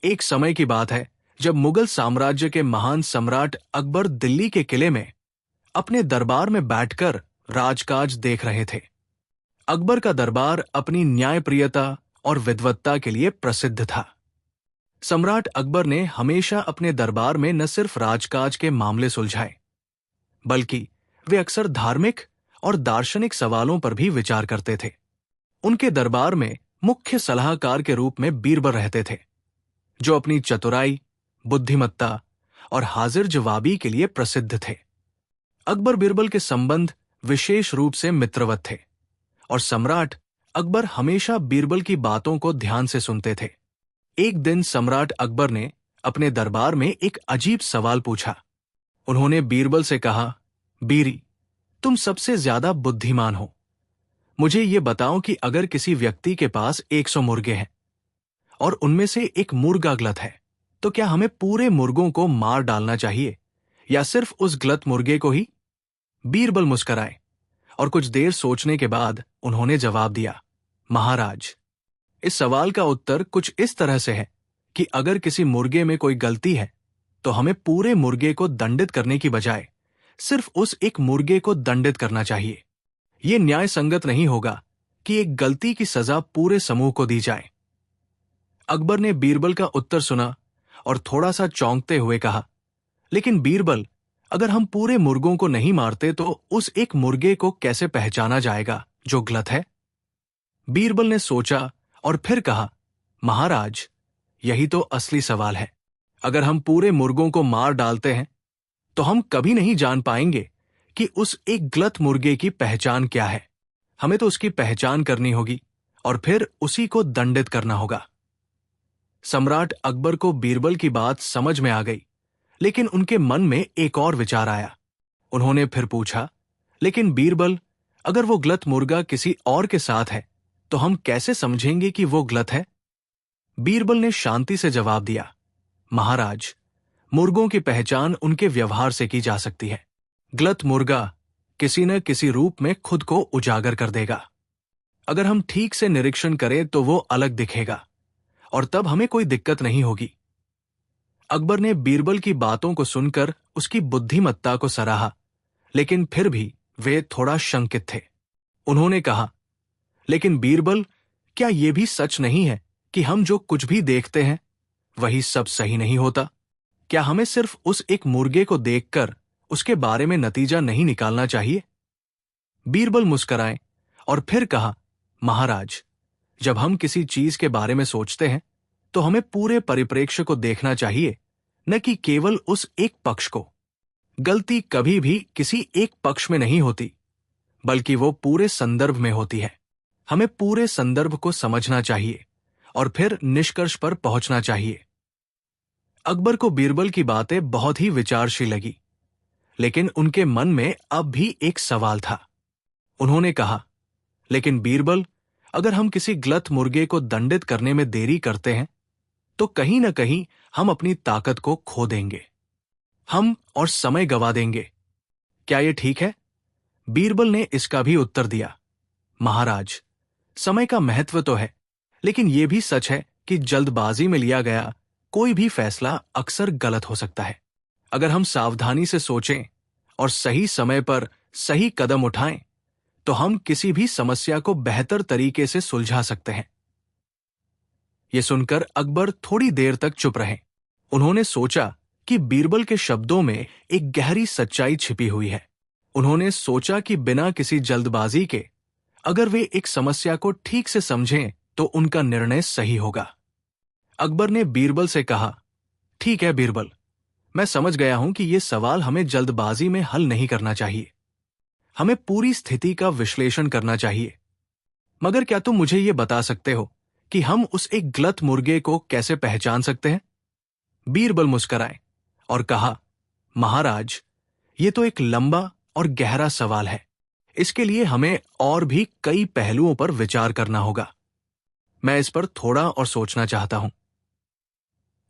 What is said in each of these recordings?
एक समय की बात है जब मुगल साम्राज्य के महान सम्राट अकबर दिल्ली के किले में अपने दरबार में बैठकर राजकाज देख रहे थे। अकबर का दरबार अपनी न्यायप्रियता और विद्वत्ता के लिए प्रसिद्ध था। सम्राट अकबर ने हमेशा अपने दरबार में न सिर्फ राजकाज के मामले सुलझाए, बल्कि वे अक्सर धार्मिक और दार्शनिक सवालों पर भी विचार करते थे। उनके दरबार में मुख्य सलाहकार के रूप में बीरबल रहते थे, जो अपनी चतुराई, बुद्धिमत्ता और हाजिर जवाबी के लिए प्रसिद्ध थे। अकबर बीरबल के संबंध विशेष रूप से मित्रवत थे और सम्राट अकबर हमेशा बीरबल की बातों को ध्यान से सुनते थे। एक दिन सम्राट अकबर ने अपने दरबार में एक अजीब सवाल पूछा। उन्होंने बीरबल से कहा, बीरी, तुम सबसे ज्यादा बुद्धिमान हो। मुझे ये बताओ कि अगर किसी व्यक्ति के पास 100 मुर्गे हैं और उनमें से एक मुर्गा गलत है, तो क्या हमें पूरे मुर्गों को मार डालना चाहिए या सिर्फ उस गलत मुर्गे को ही? बीरबल मुस्कुराए और कुछ देर सोचने के बाद उन्होंने जवाब दिया, महाराज, इस सवाल का उत्तर कुछ इस तरह से है कि अगर किसी मुर्गे में कोई गलती है तो हमें पूरे मुर्गे को दंडित करने की बजाय सिर्फ उस एक मुर्गे को दंडित करना चाहिए। यह न्याय संगत नहीं होगा कि एक गलती की सजा पूरे समूह को दी जाए। अकबर ने बीरबल का उत्तर सुना और थोड़ा सा चौंकते हुए कहा, लेकिन बीरबल, अगर हम पूरे मुर्गों को नहीं मारते तो उस एक मुर्गे को कैसे पहचाना जाएगा जो गलत है? बीरबल ने सोचा और फिर कहा, महाराज, यही तो असली सवाल है। अगर हम पूरे मुर्गों को मार डालते हैं तो हम कभी नहीं जान पाएंगे कि उस एक गलत मुर्गे की पहचान क्या है। हमें तो उसकी पहचान करनी होगी और फिर उसी को दंडित करना होगा। सम्राट अकबर को बीरबल की बात समझ में आ गई, लेकिन उनके मन में एक और विचार आया। उन्होंने फिर पूछा, लेकिन बीरबल, अगर वो गलत मुर्गा किसी और के साथ है तो हम कैसे समझेंगे कि वो गलत है? बीरबल ने शांति से जवाब दिया, महाराज, मुर्गों की पहचान उनके व्यवहार से की जा सकती है। गलत मुर्गा किसी न किसी रूप में खुद को उजागर कर देगा। अगर हम ठीक से निरीक्षण करें तो वो अलग दिखेगा और तब हमें कोई दिक्कत नहीं होगी। अकबर ने बीरबल की बातों को सुनकर उसकी बुद्धिमत्ता को सराहा, लेकिन फिर भी वे थोड़ा शंकित थे। उन्होंने कहा, लेकिन बीरबल, क्या यह भी सच नहीं है कि हम जो कुछ भी देखते हैं वही सब सही नहीं होता? क्या हमें सिर्फ उस एक मुर्गे को देखकर उसके बारे में नतीजा नहीं निकालना चाहिए? बीरबल मुस्कुराए और फिर कहा, महाराज, जब हम किसी चीज के बारे में सोचते हैं तो हमें पूरे परिप्रेक्ष्य को देखना चाहिए, न कि केवल उस एक पक्ष को। गलती कभी भी किसी एक पक्ष में नहीं होती, बल्कि वो पूरे संदर्भ में होती है। हमें पूरे संदर्भ को समझना चाहिए और फिर निष्कर्ष पर पहुंचना चाहिए। अकबर को बीरबल की बातें बहुत ही विचारशील लगी, लेकिन उनके मन में अब भी एक सवाल था। उन्होंने कहा, लेकिन बीरबल, अगर हम किसी गलत मुर्गे को दंडित करने में देरी करते हैं तो कहीं न कहीं हम अपनी ताकत को खो देंगे। हम और समय गवा देंगे। क्या यह ठीक है? बीरबल ने इसका भी उत्तर दिया, महाराज, समय का महत्व तो है, लेकिन यह भी सच है कि जल्दबाजी में लिया गया कोई भी फैसला अक्सर गलत हो सकता है। अगर हम सावधानी से सोचें और सही समय पर सही कदम उठाएं तो हम किसी भी समस्या को बेहतर तरीके से सुलझा सकते हैं। यह सुनकर अकबर थोड़ी देर तक चुप रहे। उन्होंने सोचा कि बीरबल के शब्दों में एक गहरी सच्चाई छिपी हुई है। उन्होंने सोचा कि बिना किसी जल्दबाजी के अगर वे एक समस्या को ठीक से समझें तो उनका निर्णय सही होगा। अकबर ने बीरबल से कहा, ठीक है बीरबल, मैं समझ गया हूं कि यह सवाल हमें जल्दबाजी में हल नहीं करना चाहिए। हमें पूरी स्थिति का विश्लेषण करना चाहिए। मगर क्या तुम मुझे यह बता सकते हो कि हम उस एक गलत मुर्गे को कैसे पहचान सकते हैं? बीरबल मुस्कुराए और कहा, महाराज, यह तो एक लंबा और गहरा सवाल है। इसके लिए हमें और भी कई पहलुओं पर विचार करना होगा। मैं इस पर थोड़ा और सोचना चाहता हूं।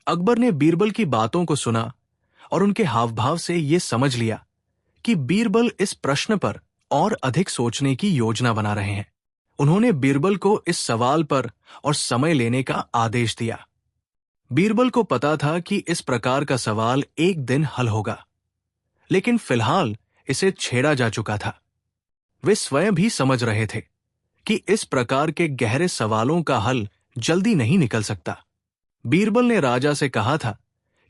अकबर ने बीरबल की बातों को सुना और उनके हावभाव से यह समझ लिया कि बीरबल इस प्रश्न पर और अधिक सोचने की योजना बना रहे हैं। उन्होंने बीरबल को इस सवाल पर और समय लेने का आदेश दिया। बीरबल को पता था कि इस प्रकार का सवाल एक दिन हल होगा, लेकिन फिलहाल इसे छेड़ा जा चुका था। वे स्वयं भी समझ रहे थे कि इस प्रकार के गहरे सवालों का हल जल्दी नहीं निकल सकता। बीरबल ने राजा से कहा था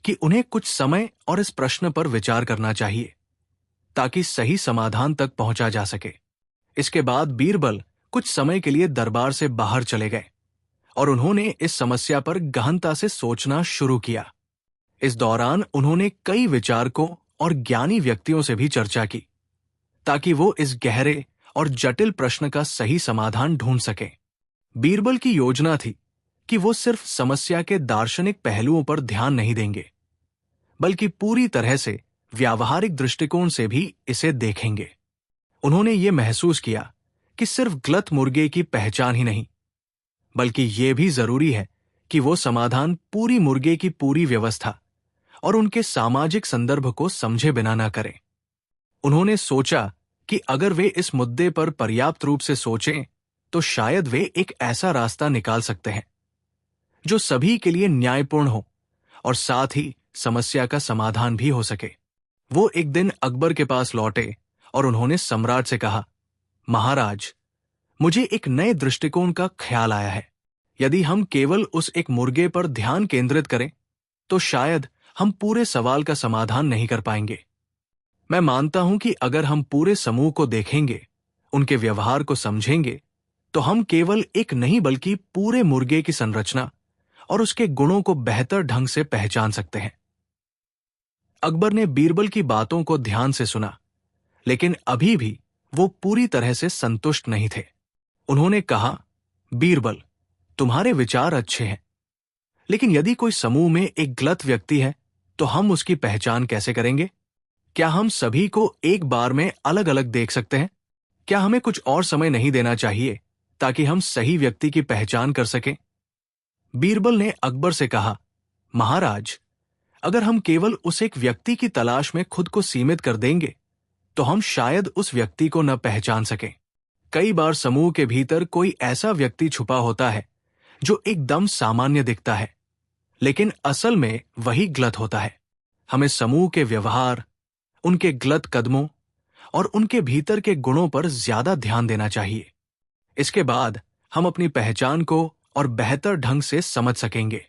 कि उन्हें कुछ समय और इस प्रश्न पर विचार करना चाहिए, ताकि सही समाधान तक पहुंचा जा सके। इसके बाद बीरबल कुछ समय के लिए दरबार से बाहर चले गए और उन्होंने इस समस्या पर गहनता से सोचना शुरू किया। इस दौरान उन्होंने कई विचारकों और ज्ञानी व्यक्तियों से भी चर्चा की, ताकि वो इस गहरे और जटिल प्रश्न का सही समाधान ढूंढ सकें। बीरबल की योजना थी कि वो सिर्फ समस्या के दार्शनिक पहलुओं पर ध्यान नहीं देंगे, बल्कि पूरी तरह से व्यावहारिक दृष्टिकोण से भी इसे देखेंगे। उन्होंने ये महसूस किया कि सिर्फ गलत मुर्गे की पहचान ही नहीं, बल्कि ये भी जरूरी है कि वो समाधान पूरी मुर्गे की पूरी व्यवस्था और उनके सामाजिक संदर्भ को समझे बिना न करें। उन्होंने सोचा कि अगर वे इस मुद्दे पर पर्याप्त रूप से सोचें, तो शायद वे एक ऐसा रास्ता निकाल सकते हैं जो सभी के लिए न्यायपूर्ण हो और साथ ही समस्या का समाधान भी हो सके। वो एक दिन अकबर के पास लौटे और उन्होंने सम्राट से कहा, महाराज, मुझे एक नए दृष्टिकोण का ख्याल आया है। यदि हम केवल उस एक मुर्गे पर ध्यान केंद्रित करें, तो शायद हम पूरे सवाल का समाधान नहीं कर पाएंगे। मैं मानता हूं कि अगर हम पूरे समूह को देखेंगे, उनके व्यवहार को समझेंगे, तो हम केवल एक नहीं बल्कि पूरे मुर्गे की संरचना और उसके गुणों को बेहतर ढंग से पहचान सकते हैं। अकबर ने बीरबल की बातों को ध्यान से सुना, लेकिन अभी भी वो पूरी तरह से संतुष्ट नहीं थे। उन्होंने कहा, बीरबल, तुम्हारे विचार अच्छे हैं, लेकिन यदि कोई समूह में एक गलत व्यक्ति है, तो हम उसकी पहचान कैसे करेंगे? क्या हम सभी को एक बार में अलग अलग देख सकते हैं? क्या हमें कुछ और समय नहीं देना चाहिए ताकि हम सही व्यक्ति की पहचान कर सकें? बीरबल ने अकबर से कहा, महाराज, अगर हम केवल उस एक व्यक्ति की तलाश में खुद को सीमित कर देंगे, तो हम शायद उस व्यक्ति को न पहचान सकें। कई बार समूह के भीतर कोई ऐसा व्यक्ति छुपा होता है जो एकदम सामान्य दिखता है, लेकिन असल में वही गलत होता है। हमें समूह के व्यवहार, उनके गलत कदमों और उनके भीतर के गुणों पर ज्यादा ध्यान देना चाहिए। इसके बाद हम अपनी पहचान को और बेहतर ढंग से समझ सकेंगे।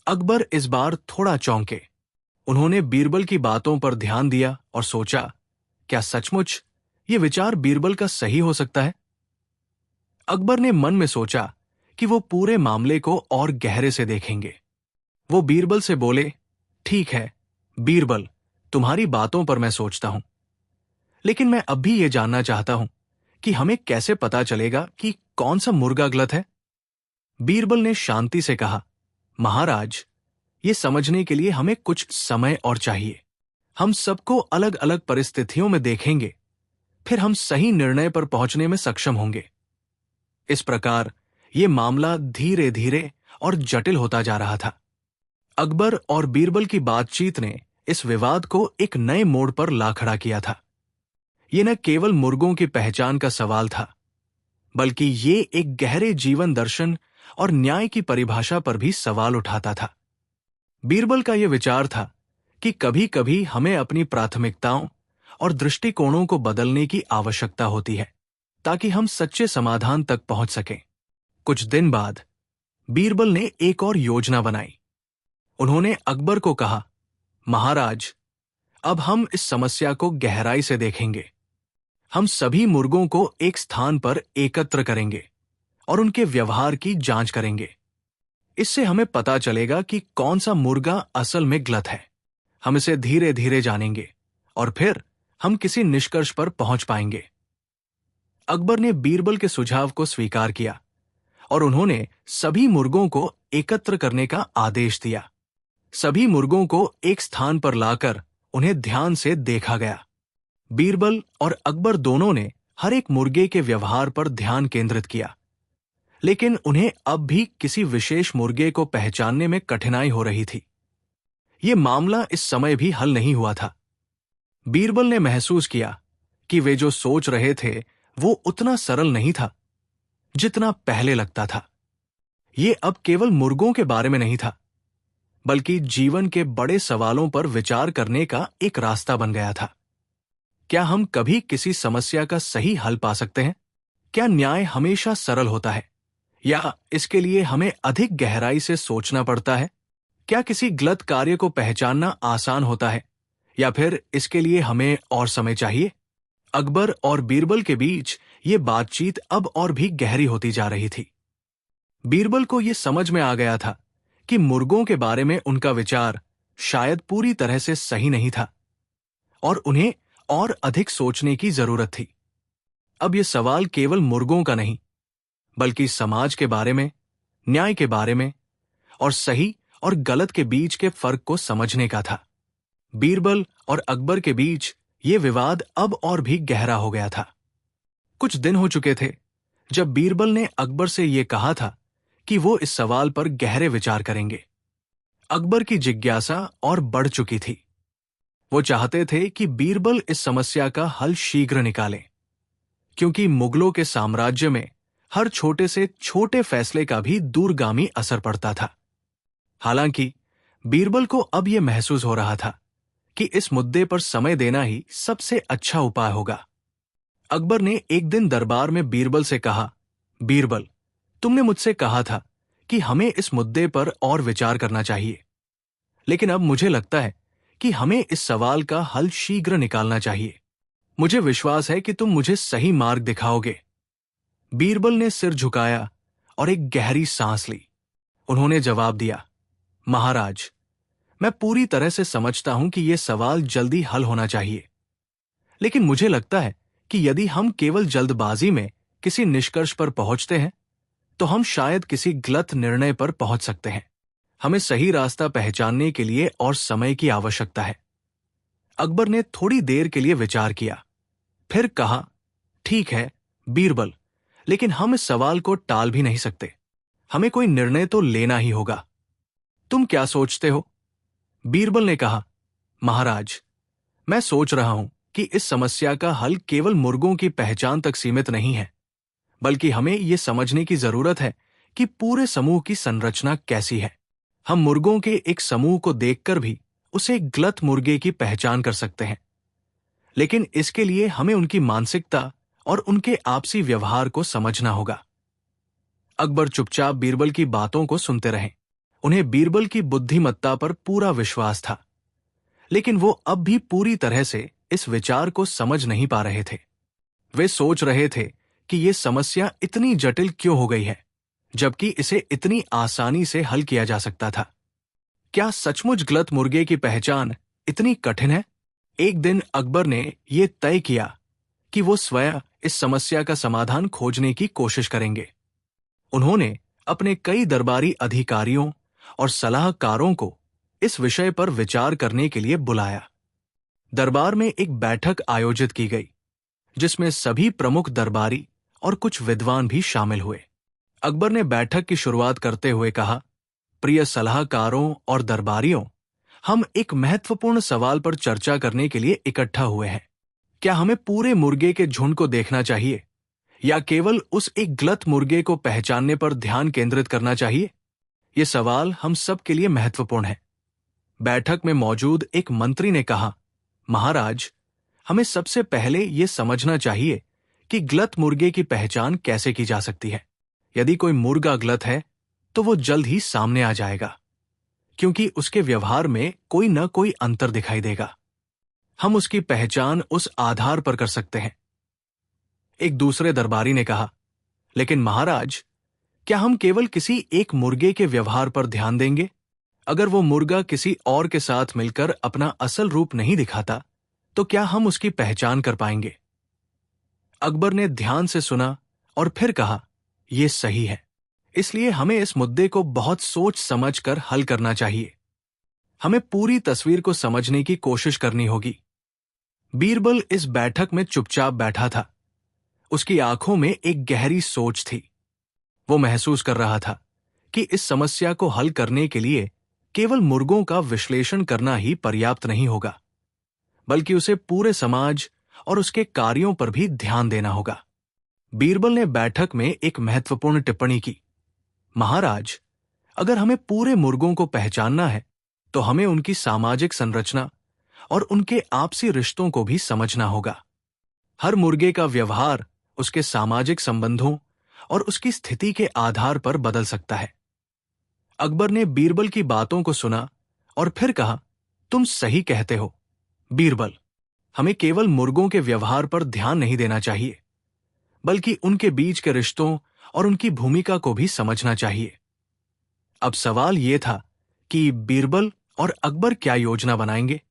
अकबर इस बार थोड़ा चौंके। उन्होंने बीरबल की बातों पर ध्यान दिया और सोचा, क्या सचमुच ये विचार बीरबल का सही हो सकता है? अकबर ने मन में सोचा कि वो पूरे मामले को और गहरे से देखेंगे। वो बीरबल से बोले, ठीक है बीरबल, तुम्हारी बातों पर मैं सोचता हूं, लेकिन मैं अब भी ये जानना चाहता हूं कि हमें कैसे पता चलेगा कि कौन सा मुर्गा गलत है? बीरबल ने शांति से कहा, महाराज, ये समझने के लिए हमें कुछ समय और चाहिए। हम सबको अलग अलग परिस्थितियों में देखेंगे, फिर हम सही निर्णय पर पहुंचने में सक्षम होंगे। इस प्रकार यह मामला धीरे धीरे और जटिल होता जा रहा था। अकबर और बीरबल की बातचीत ने इस विवाद को एक नए मोड़ पर ला खड़ा किया था। ये न केवल मुर्गों की पहचान का सवाल था, बल्कि ये एक गहरे जीवन दर्शन और न्याय की परिभाषा पर भी सवाल उठाता था। बीरबल का यह विचार था कि कभी कभी हमें अपनी प्राथमिकताओं और दृष्टिकोणों को बदलने की आवश्यकता होती है, ताकि हम सच्चे समाधान तक पहुंच सकें। कुछ दिन बाद बीरबल ने एक और योजना बनाई। उन्होंने अकबर को कहा, महाराज, अब हम इस समस्या को गहराई से देखेंगे। हम सभी मुर्गों को एक स्थान पर एकत्र करेंगे और उनके व्यवहार की जांच करेंगे। इससे हमें पता चलेगा कि कौन सा मुर्गा असल में गलत है। हम इसे धीरे धीरे जानेंगे और फिर हम किसी निष्कर्ष पर पहुंच पाएंगे। अकबर ने बीरबल के सुझाव को स्वीकार किया और उन्होंने सभी मुर्गों को एकत्र करने का आदेश दिया। सभी मुर्गों को एक स्थान पर लाकर उन्हें ध्यान से देखा गया। बीरबल और अकबर दोनों ने हर एक मुर्गे के व्यवहार पर ध्यान केंद्रित किया, लेकिन उन्हें अब भी किसी विशेष मुर्गे को पहचानने में कठिनाई हो रही थी। यह मामला इस समय भी हल नहीं हुआ था। बीरबल ने महसूस किया कि वे जो सोच रहे थे वो उतना सरल नहीं था जितना पहले लगता था। ये अब केवल मुर्गों के बारे में नहीं था, बल्कि जीवन के बड़े सवालों पर विचार करने का एक रास्ता बन गया था। क्या हम कभी किसी समस्या का सही हल पा सकते हैं? क्या न्याय हमेशा सरल होता है, या इसके लिए हमें अधिक गहराई से सोचना पड़ता है? क्या किसी गलत कार्य को पहचानना आसान होता है, या फिर इसके लिए हमें और समय चाहिए? अकबर और बीरबल के बीच ये बातचीत अब और भी गहरी होती जा रही थी। बीरबल को ये समझ में आ गया था कि मुर्गों के बारे में उनका विचार शायद पूरी तरह से सही नहीं था और उन्हें और अधिक सोचने की जरूरत थी। अब यह सवाल केवल मुर्गों का नहीं, बल्कि समाज के बारे में, न्याय के बारे में और सही और गलत के बीच के फर्क को समझने का था। बीरबल और अकबर के बीच ये विवाद अब और भी गहरा हो गया था। कुछ दिन हो चुके थे जब बीरबल ने अकबर से यह कहा था कि वो इस सवाल पर गहरे विचार करेंगे। अकबर की जिज्ञासा और बढ़ चुकी थी। वो चाहते थे कि बीरबल इस समस्या का हल शीघ्र निकालें, क्योंकि मुगलों के साम्राज्य में हर छोटे से छोटे फैसले का भी दूरगामी असर पड़ता था। हालांकि बीरबल को अब यह महसूस हो रहा था कि इस मुद्दे पर समय देना ही सबसे अच्छा उपाय होगा। अकबर ने एक दिन दरबार में बीरबल से कहा, बीरबल, तुमने मुझसे कहा था कि हमें इस मुद्दे पर और विचार करना चाहिए, लेकिन अब मुझे लगता है कि हमें इस सवाल का हल शीघ्र निकालना चाहिए। मुझे विश्वास है कि तुम मुझे सही मार्ग दिखाओगे। बीरबल ने सिर झुकाया और एक गहरी सांस ली। उन्होंने जवाब दिया, महाराज, मैं पूरी तरह से समझता हूं कि यह सवाल जल्दी हल होना चाहिए, लेकिन मुझे लगता है कि यदि हम केवल जल्दबाजी में किसी निष्कर्ष पर पहुंचते हैं तो हम शायद किसी गलत निर्णय पर पहुंच सकते हैं। हमें सही रास्ता पहचानने के लिए और समय की आवश्यकता है। अकबर ने थोड़ी देर के लिए विचार किया, फिर कहा, ठीक है बीरबल, लेकिन हम इस सवाल को टाल भी नहीं सकते। हमें कोई निर्णय तो लेना ही होगा। तुम क्या सोचते हो? बीरबल ने कहा, महाराज, मैं सोच रहा हूं कि इस समस्या का हल केवल मुर्गों की पहचान तक सीमित नहीं है, बल्कि हमें यह समझने की जरूरत है कि पूरे समूह की संरचना कैसी है। हम मुर्गों के एक समूह को देखकर भी उसे एक गलत मुर्गे की पहचान कर सकते हैं, लेकिन इसके लिए हमें उनकी मानसिकता और उनके आपसी व्यवहार को समझना होगा। अकबर चुपचाप बीरबल की बातों को सुनते रहे। उन्हें बीरबल की बुद्धिमत्ता पर पूरा विश्वास था, लेकिन वो अब भी पूरी तरह से इस विचार को समझ नहीं पा रहे थे। वे सोच रहे थे कि ये समस्या इतनी जटिल क्यों हो गई है, जबकि इसे इतनी आसानी से हल किया जा सकता था। क्या सचमुच गलत मुर्गे की पहचान इतनी कठिन है? एक दिन अकबर ने यह तय किया कि वो स्वयं इस समस्या का समाधान खोजने की कोशिश करेंगे। उन्होंने अपने कई दरबारी अधिकारियों और सलाहकारों को इस विषय पर विचार करने के लिए बुलाया। दरबार में एक बैठक आयोजित की गई, जिसमें सभी प्रमुख दरबारी और कुछ विद्वान भी शामिल हुए। अकबर ने बैठक की शुरुआत करते हुए कहा, प्रिय सलाहकारों और दरबारियों, हम एक महत्वपूर्ण सवाल पर चर्चा करने के लिए इकट्ठा हुए हैं। क्या हमें पूरे मुर्गे के झुंड को देखना चाहिए, या केवल उस एक गलत मुर्गे को पहचानने पर ध्यान केंद्रित करना चाहिए? यह सवाल हम सब के लिए महत्वपूर्ण है। बैठक में मौजूद एक मंत्री ने कहा, महाराज, हमें सबसे पहले यह समझना चाहिए कि गलत मुर्गे की पहचान कैसे की जा सकती है। यदि कोई मुर्गा गलत है तो वो जल्द ही सामने आ जाएगा, क्योंकि उसके व्यवहार में कोई न कोई अंतर दिखाई देगा। हम उसकी पहचान उस आधार पर कर सकते हैं। एक दूसरे दरबारी ने कहा, लेकिन महाराज, क्या हम केवल किसी एक मुर्गे के व्यवहार पर ध्यान देंगे? अगर वो मुर्गा किसी और के साथ मिलकर अपना असल रूप नहीं दिखाता, तो क्या हम उसकी पहचान कर पाएंगे? अकबर ने ध्यान से सुना और फिर कहा, यह सही है। इसलिए हमें इस मुद्दे को बहुत सोच समझ कर हल करना चाहिए। हमें पूरी तस्वीर को समझने की कोशिश करनी होगी। बीरबल इस बैठक में चुपचाप बैठा था। उसकी आंखों में एक गहरी सोच थी। वो महसूस कर रहा था कि इस समस्या को हल करने के लिए केवल मुर्गों का विश्लेषण करना ही पर्याप्त नहीं होगा, बल्कि उसे पूरे समाज और उसके कार्यों पर भी ध्यान देना होगा। बीरबल ने बैठक में एक महत्वपूर्ण टिप्पणी की, महाराज, अगर हमें पूरे मुर्गों को पहचानना है तो हमें उनकी सामाजिक संरचना और उनके आपसी रिश्तों को भी समझना होगा। हर मुर्गे का व्यवहार उसके सामाजिक संबंधों और उसकी स्थिति के आधार पर बदल सकता है। अकबर ने बीरबल की बातों को सुना और फिर कहा, तुम सही कहते हो बीरबल, हमें केवल मुर्गों के व्यवहार पर ध्यान नहीं देना चाहिए, बल्कि उनके बीच के रिश्तों और उनकी भूमिका को भी समझना चाहिए। अब सवाल यह था कि बीरबल और अकबर क्या योजना बनाएंगे।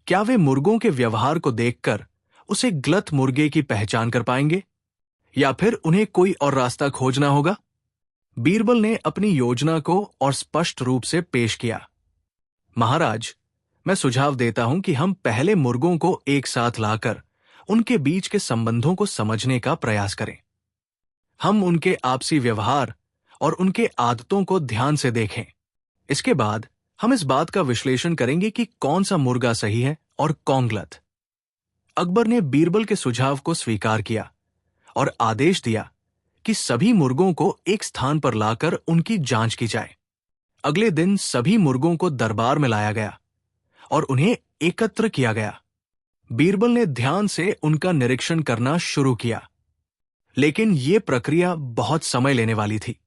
क्या वे मुर्गों के व्यवहार को देखकर उसे गलत मुर्गे की पहचान कर पाएंगे, या फिर उन्हें कोई और रास्ता खोजना होगा। बीरबल ने अपनी योजना को और स्पष्ट रूप से पेश किया। महाराज, मैं सुझाव देता हूं कि हम पहले मुर्गों को एक साथ लाकर उनके बीच के संबंधों को समझने का प्रयास करें। हम उनके आपसी व्यवहार और उनके आदतों को ध्यान से देखें। इसके बाद हम इस बात का विश्लेषण करेंगे कि कौन सा मुर्गा सही है और कौन गलत। अकबर ने बीरबल के सुझाव को स्वीकार किया और आदेश दिया कि सभी मुर्गों को एक स्थान पर लाकर उनकी जांच की जाए। अगले दिन सभी मुर्गों को दरबार में लाया गया और उन्हें एकत्र किया गया। बीरबल ने ध्यान से उनका निरीक्षण करना शुरू किया, लेकिन यह प्रक्रिया बहुत समय लेने वाली थी।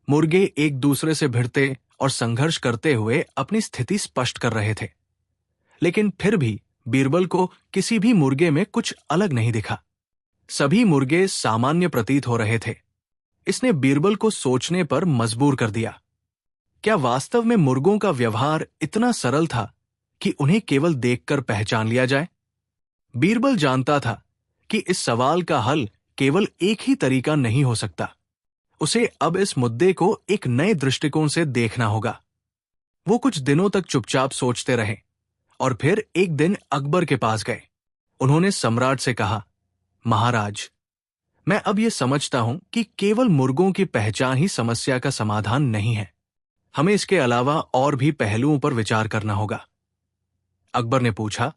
मुर्गे एक दूसरे से भिड़ते और संघर्ष करते हुए अपनी स्थिति स्पष्ट कर रहे थे, लेकिन फिर भी बीरबल को किसी भी मुर्गे में कुछ अलग नहीं दिखा। सभी मुर्गे सामान्य प्रतीत हो रहे थे। इसने बीरबल को सोचने पर मजबूर कर दिया। क्या वास्तव में मुर्गों का व्यवहार इतना सरल था कि उन्हें केवल देखकर पहचान लिया जाए? बीरबल जानता था कि इस सवाल का हल केवल एक ही तरीका नहीं हो सकता। उसे अब इस मुद्दे को एक नए दृष्टिकोण से देखना होगा। वो कुछ दिनों तक चुपचाप सोचते रहे और फिर एक दिन अकबर के पास गए। उन्होंने सम्राट से कहा, महाराज, मैं अब यह समझता हूं कि केवल मुर्गों की पहचान ही समस्या का समाधान नहीं है। हमें इसके अलावा और भी पहलुओं पर विचार करना होगा। अकबर ने पूछा,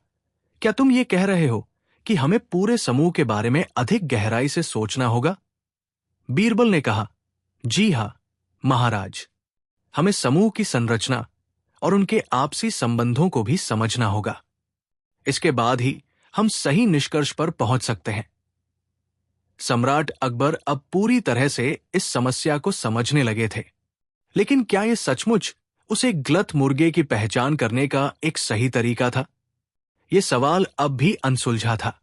क्या तुम ये कह रहे हो कि हमें पूरे समूह के बारे में अधिक गहराई से सोचना होगा? बीरबल ने कहा, जी हां महाराज, हमें समूह की संरचना और उनके आपसी संबंधों को भी समझना होगा। इसके बाद ही हम सही निष्कर्ष पर पहुंच सकते हैं। सम्राट अकबर अब पूरी तरह से इस समस्या को समझने लगे थे, लेकिन क्या यह सचमुच उसे गलत मुर्गे की पहचान करने का एक सही तरीका था? यह सवाल अब भी अनसुलझा था।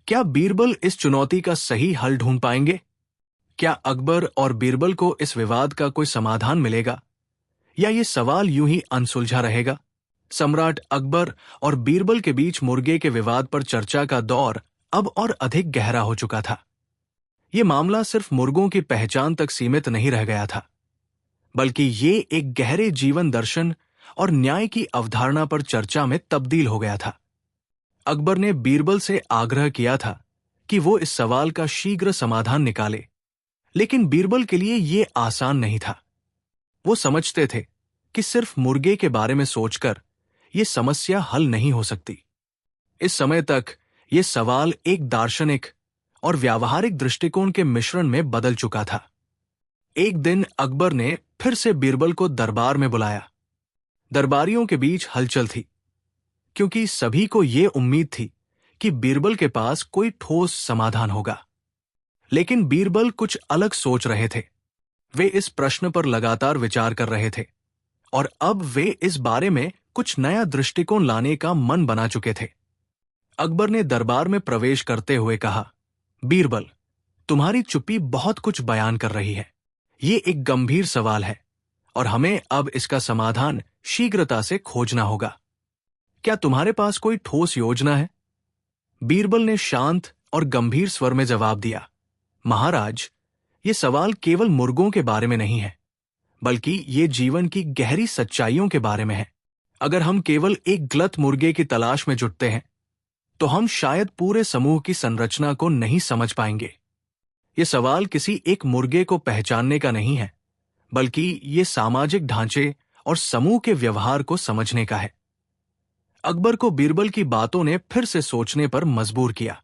क्या बीरबल इस चुनौती का सही हल ढूंढ पाएंगे? क्या अकबर और बीरबल को इस विवाद का कोई समाधान मिलेगा, या यह सवाल यूं ही अनसुलझा रहेगा? सम्राट अकबर और बीरबल के बीच मुर्गे के विवाद पर चर्चा का दौर अब और अधिक गहरा हो चुका था। यह मामला सिर्फ मुर्गों की पहचान तक सीमित नहीं रह गया था, बल्कि ये एक गहरे जीवन दर्शन और न्याय की अवधारणा पर चर्चा में तब्दील हो गया था। अकबर ने बीरबल से आग्रह किया था कि वो इस सवाल का शीघ्र समाधान निकाले, लेकिन बीरबल के लिए ये आसान नहीं था। वो समझते थे कि सिर्फ मुर्गे के बारे में सोचकर यह समस्या हल नहीं हो सकती। इस समय तक यह सवाल एक दार्शनिक और व्यावहारिक दृष्टिकोण के मिश्रण में बदल चुका था। एक दिन अकबर ने फिर से बीरबल को दरबार में बुलाया। दरबारियों के बीच हलचल थी, क्योंकि सभी को यह उम्मीद थी कि बीरबल के पास कोई ठोस समाधान होगा। लेकिन बीरबल कुछ अलग सोच रहे थे। वे इस प्रश्न पर लगातार विचार कर रहे थे और अब वे इस बारे में कुछ नया दृष्टिकोण लाने का मन बना चुके थे। अकबर ने दरबार में प्रवेश करते हुए कहा, बीरबल, तुम्हारी चुप्पी बहुत कुछ बयान कर रही है। ये एक गंभीर सवाल है और हमें अब इसका समाधान शीघ्रता से खोजना होगा। क्या तुम्हारे पास कोई ठोस योजना है? बीरबल ने शांत और गंभीर स्वर में जवाब दिया, महाराज, ये सवाल केवल मुर्गों के बारे में नहीं है, बल्कि ये जीवन की गहरी सच्चाइयों के बारे में है। अगर हम केवल एक गलत मुर्गे की तलाश में जुटते हैं, तो हम शायद पूरे समूह की संरचना को नहीं समझ पाएंगे। ये सवाल किसी एक मुर्गे को पहचानने का नहीं है, बल्कि ये सामाजिक ढांचे और समूह के व्यवहार को समझने का है। अकबर को बीरबल की बातों ने फिर से सोचने पर मजबूर किया।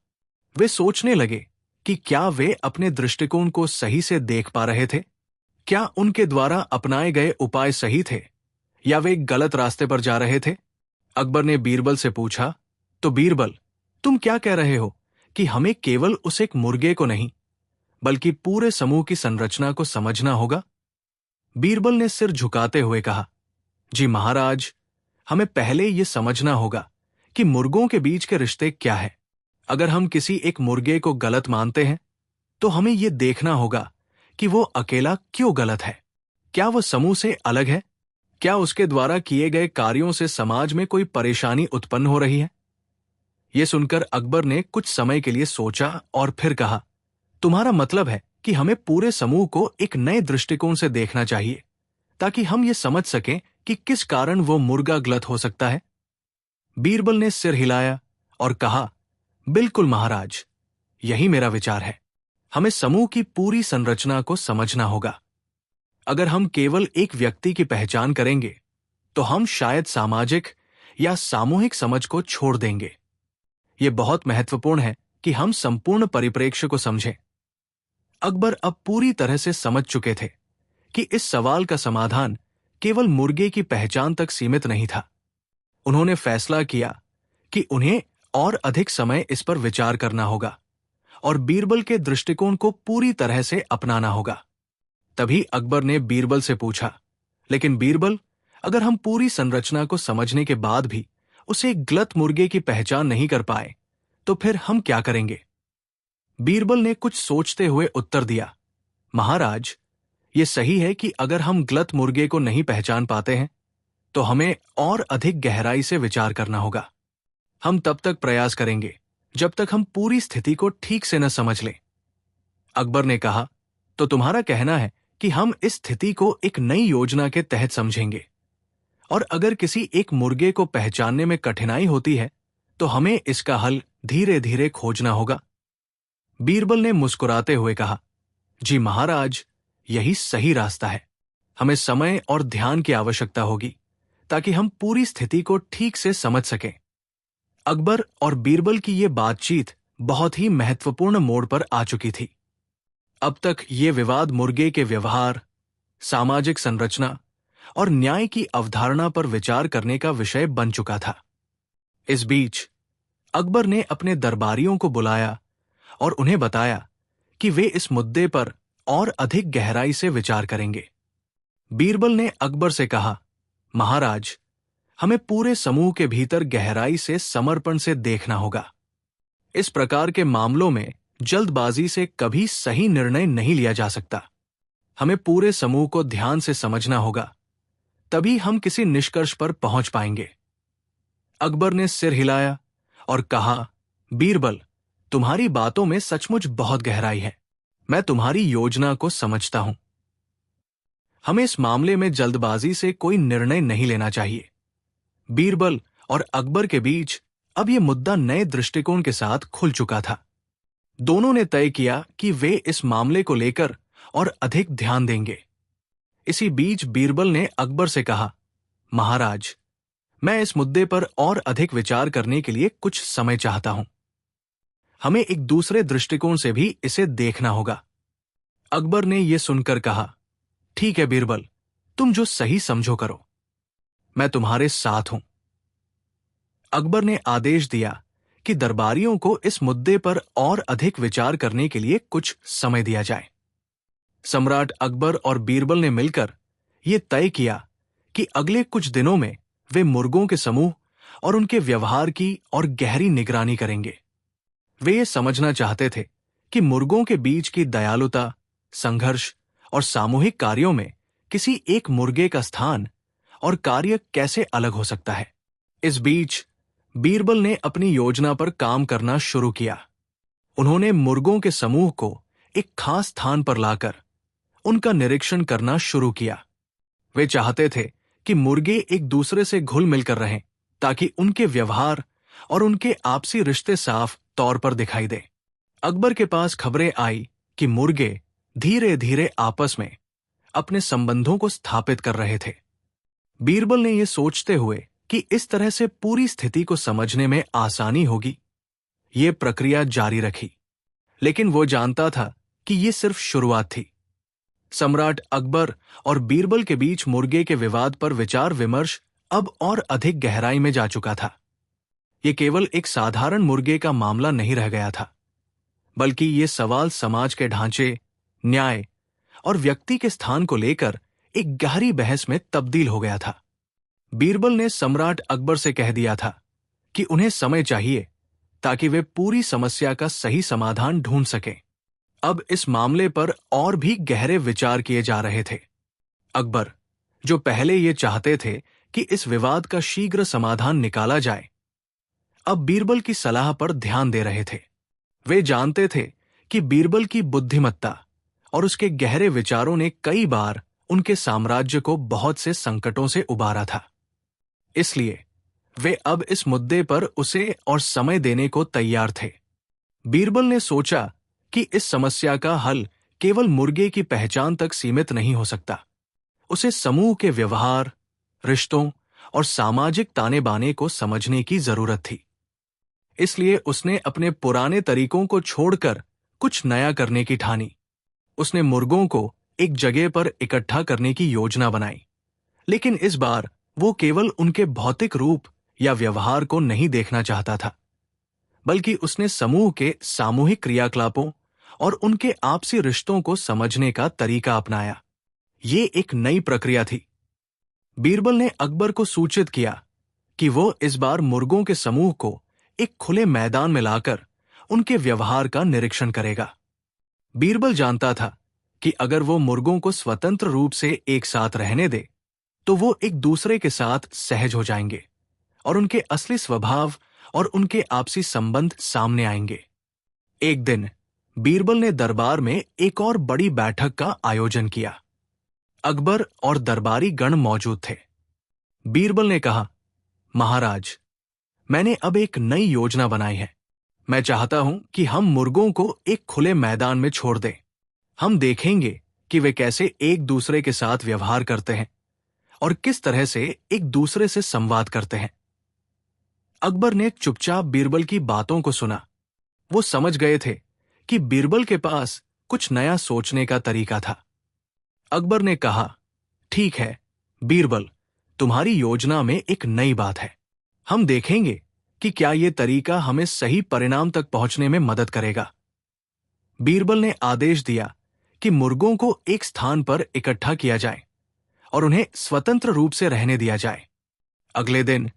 वे सोचने लगे कि क्या वे अपने दृष्टिकोण को सही से देख पा रहे थे? क्या उनके द्वारा अपनाए गए उपाय सही थे, या वे गलत रास्ते पर जा रहे थे? अकबर ने बीरबल से पूछा। तो बीरबल, तुम क्या कह रहे हो कि हमें केवल उस एक मुर्गे को नहीं बल्कि पूरे समूह की संरचना को समझना होगा? बीरबल ने सिर झुकाते हुए कहा, जी महाराज, हमें पहले यह समझना होगा कि मुर्गों के बीच के रिश्ते क्या है। अगर हम किसी एक मुर्गे को गलत मानते हैं तो हमें यह देखना होगा कि वो अकेला क्यों गलत है। क्या वो समूह से अलग है? क्या उसके द्वारा किए गए कार्यों से समाज में कोई परेशानी उत्पन्न हो रही है? यह सुनकर अकबर ने कुछ समय के लिए सोचा और फिर कहा, तुम्हारा मतलब है कि हमें पूरे समूह को एक नए दृष्टिकोण से देखना चाहिए ताकि हम ये समझ सकें कि किस कारण वो मुर्गा गलत हो सकता है। बीरबल ने सिर हिलाया और कहा, बिल्कुल महाराज, यही मेरा विचार है। हमें समूह की पूरी संरचना को समझना होगा। अगर हम केवल एक व्यक्ति की पहचान करेंगे तो हम शायद सामाजिक या सामूहिक समझ को छोड़ देंगे। यह बहुत महत्वपूर्ण है कि हम संपूर्ण परिप्रेक्ष्य को समझें। अकबर अब पूरी तरह से समझ चुके थे कि इस सवाल का समाधान केवल मुर्गे की पहचान तक सीमित नहीं था। उन्होंने फैसला किया कि उन्हें और अधिक समय इस पर विचार करना होगा और बीरबल के दृष्टिकोण को पूरी तरह से अपनाना होगा। तभी अकबर ने बीरबल से पूछा, लेकिन बीरबल, अगर हम पूरी संरचना को समझने के बाद भी उसे एक गलत मुर्गे की पहचान नहीं कर पाए तो फिर हम क्या करेंगे? बीरबल ने कुछ सोचते हुए उत्तर दिया, महाराज, ये सही है कि अगर हम गलत मुर्गे को नहीं पहचान पाते हैं तो हमें और अधिक गहराई से विचार करना होगा। हम तब तक प्रयास करेंगे जब तक हम पूरी स्थिति को ठीक से न समझ लें। अकबर ने कहा, तो तुम्हारा कहना है कि हम इस स्थिति को एक नई योजना के तहत समझेंगे, और अगर किसी एक मुर्गे को पहचानने में कठिनाई होती है तो हमें इसका हल धीरे धीरे खोजना होगा। बीरबल ने मुस्कुराते हुए कहा, जी महाराज, यही सही रास्ता है। हमें समय और ध्यान की आवश्यकता होगी ताकि हम पूरी स्थिति को ठीक से समझ सकें। अकबर और बीरबल की ये बातचीत बहुत ही महत्वपूर्ण मोड़ पर आ चुकी थी। अब तक ये विवाद मुर्गे के व्यवहार, सामाजिक संरचना और न्याय की अवधारणा पर विचार करने का विषय बन चुका था। इस बीच अकबर ने अपने दरबारियों को बुलाया और उन्हें बताया कि वे इस मुद्दे पर और अधिक गहराई से विचार करेंगे। बीरबल ने अकबर से कहा, महाराज, हमें पूरे समूह के भीतर गहराई से समर्पण से देखना होगा। इस प्रकार के मामलों में जल्दबाजी से कभी सही निर्णय नहीं लिया जा सकता। हमें पूरे समूह को ध्यान से समझना होगा, तभी हम किसी निष्कर्ष पर पहुंच पाएंगे। अकबर ने सिर हिलाया और कहा, बीरबल, तुम्हारी बातों में सचमुच बहुत गहराई है। मैं तुम्हारी योजना को समझता हूं। हमें इस मामले में जल्दबाजी से कोई निर्णय नहीं लेना चाहिए। बीरबल और अकबर के बीच अब यह मुद्दा नए दृष्टिकोण के साथ खुल चुका था। दोनों ने तय किया कि वे इस मामले को लेकर और अधिक ध्यान देंगे। इसी बीच बीरबल ने अकबर से कहा, महाराज, मैं इस मुद्दे पर और अधिक विचार करने के लिए कुछ समय चाहता हूं। हमें एक दूसरे दृष्टिकोण से भी इसे देखना होगा। अकबर ने यह सुनकर कहा, ठीक है बीरबल, तुम जो सही समझो करो, मैं तुम्हारे साथ हूं। अकबर ने आदेश दिया कि दरबारियों को इस मुद्दे पर और अधिक विचार करने के लिए कुछ समय दिया जाए। सम्राट अकबर और बीरबल ने मिलकर यह तय किया कि अगले कुछ दिनों में वे मुर्गों के समूह और उनके व्यवहार की और गहरी निगरानी करेंगे। वे ये समझना चाहते थे कि मुर्गों के बीच की दयालुता, संघर्ष और सामूहिक कार्यों में किसी एक मुर्गे का स्थान और कार्य कैसे अलग हो सकता है। इस बीच बीरबल ने अपनी योजना पर काम करना शुरू किया। उन्होंने मुर्गों के समूह को एक खास स्थान पर लाकर उनका निरीक्षण करना शुरू किया। वे चाहते थे कि मुर्गे एक दूसरे से घुल मिलकर रहें ताकि उनके व्यवहार और उनके आपसी रिश्ते साफ तौर पर दिखाई दें। अकबर के पास खबरें आई कि मुर्गे धीरे धीरे आपस में अपने संबंधों को स्थापित कर रहे थे। बीरबल ने यह सोचते हुए कि इस तरह से पूरी स्थिति को समझने में आसानी होगी, यह प्रक्रिया जारी रखी। लेकिन वो जानता था कि यह सिर्फ शुरुआत थी। सम्राट अकबर और बीरबल के बीच मुर्गे के विवाद पर विचार विमर्श अब और अधिक गहराई में जा चुका था। ये केवल एक साधारण मुर्गे का मामला नहीं रह गया था, बल्कि ये सवाल समाज के ढांचे, न्याय और व्यक्ति के स्थान को लेकर एक गहरी बहस में तब्दील हो गया था। बीरबल ने सम्राट अकबर से कह दिया था कि उन्हें समय चाहिए ताकि वे पूरी समस्या का सही समाधान ढूंढ सकें। अब इस मामले पर और भी गहरे विचार किए जा रहे थे। अकबर, जो पहले ये चाहते थे कि इस विवाद का शीघ्र समाधान निकाला जाए, अब बीरबल की सलाह पर ध्यान दे रहे थे। वे जानते थे कि बीरबल की बुद्धिमत्ता और उसके गहरे विचारों ने कई बार उनके साम्राज्य को बहुत से संकटों से उबारा था। इसलिए वे अब इस मुद्दे पर उसे और समय देने को तैयार थे। बीरबल ने सोचा कि इस समस्या का हल केवल मुर्गे की पहचान तक सीमित नहीं हो सकता। उसे समूह के व्यवहार, रिश्तों और सामाजिक ताने बाने को समझने की जरूरत थी। इसलिए उसने अपने पुराने तरीकों को छोड़कर कुछ नया करने की ठानी। उसने मुर्गों को एक जगह पर इकट्ठा करने की योजना बनाई, लेकिन इस बार वो केवल उनके भौतिक रूप या व्यवहार को नहीं देखना चाहता था, बल्कि उसने समूह के सामूहिक क्रियाकलापों और उनके आपसी रिश्तों को समझने का तरीका अपनाया। ये एक नई प्रक्रिया थी। बीरबल ने अकबर को सूचित किया कि वो इस बार मुर्गों के समूह को एक खुले मैदान में लाकर उनके व्यवहार का निरीक्षण करेगा। बीरबल जानता था कि अगर वो मुर्गों को स्वतंत्र रूप से एक साथ रहने दे, तो वो एक दूसरे के साथ सहज हो जाएंगे और उनके असली स्वभाव और उनके आपसी संबंध सामने आएंगे। एक दिन बीरबल ने दरबार में एक और बड़ी बैठक का आयोजन किया। अकबर और दरबारी गण मौजूद थे। बीरबल ने कहा, महाराज, मैंने अब एक नई योजना बनाई है। मैं चाहता हूं कि हम मुर्गों को एक खुले मैदान में छोड़ दें। हम देखेंगे कि वे कैसे एक दूसरे के साथ व्यवहार करते हैं और किस तरह से एक दूसरे से संवाद करते हैं। अकबर ने चुपचाप बीरबल की बातों को सुना। वो समझ गए थे कि बीरबल के पास कुछ नया सोचने का तरीका था। अकबर ने कहा, ठीक है बीरबल, तुम्हारी योजना में एक नई बात है। हम देखेंगे कि क्या यह तरीका हमें सही परिणाम तक पहुंचने में मदद करेगा। बीरबल ने आदेश दिया कि मुर्गों को एक स्थान पर इकट्ठा किया जाए और उन्हें स्वतंत्र रूप से रहने दिया जाए। अगले दिन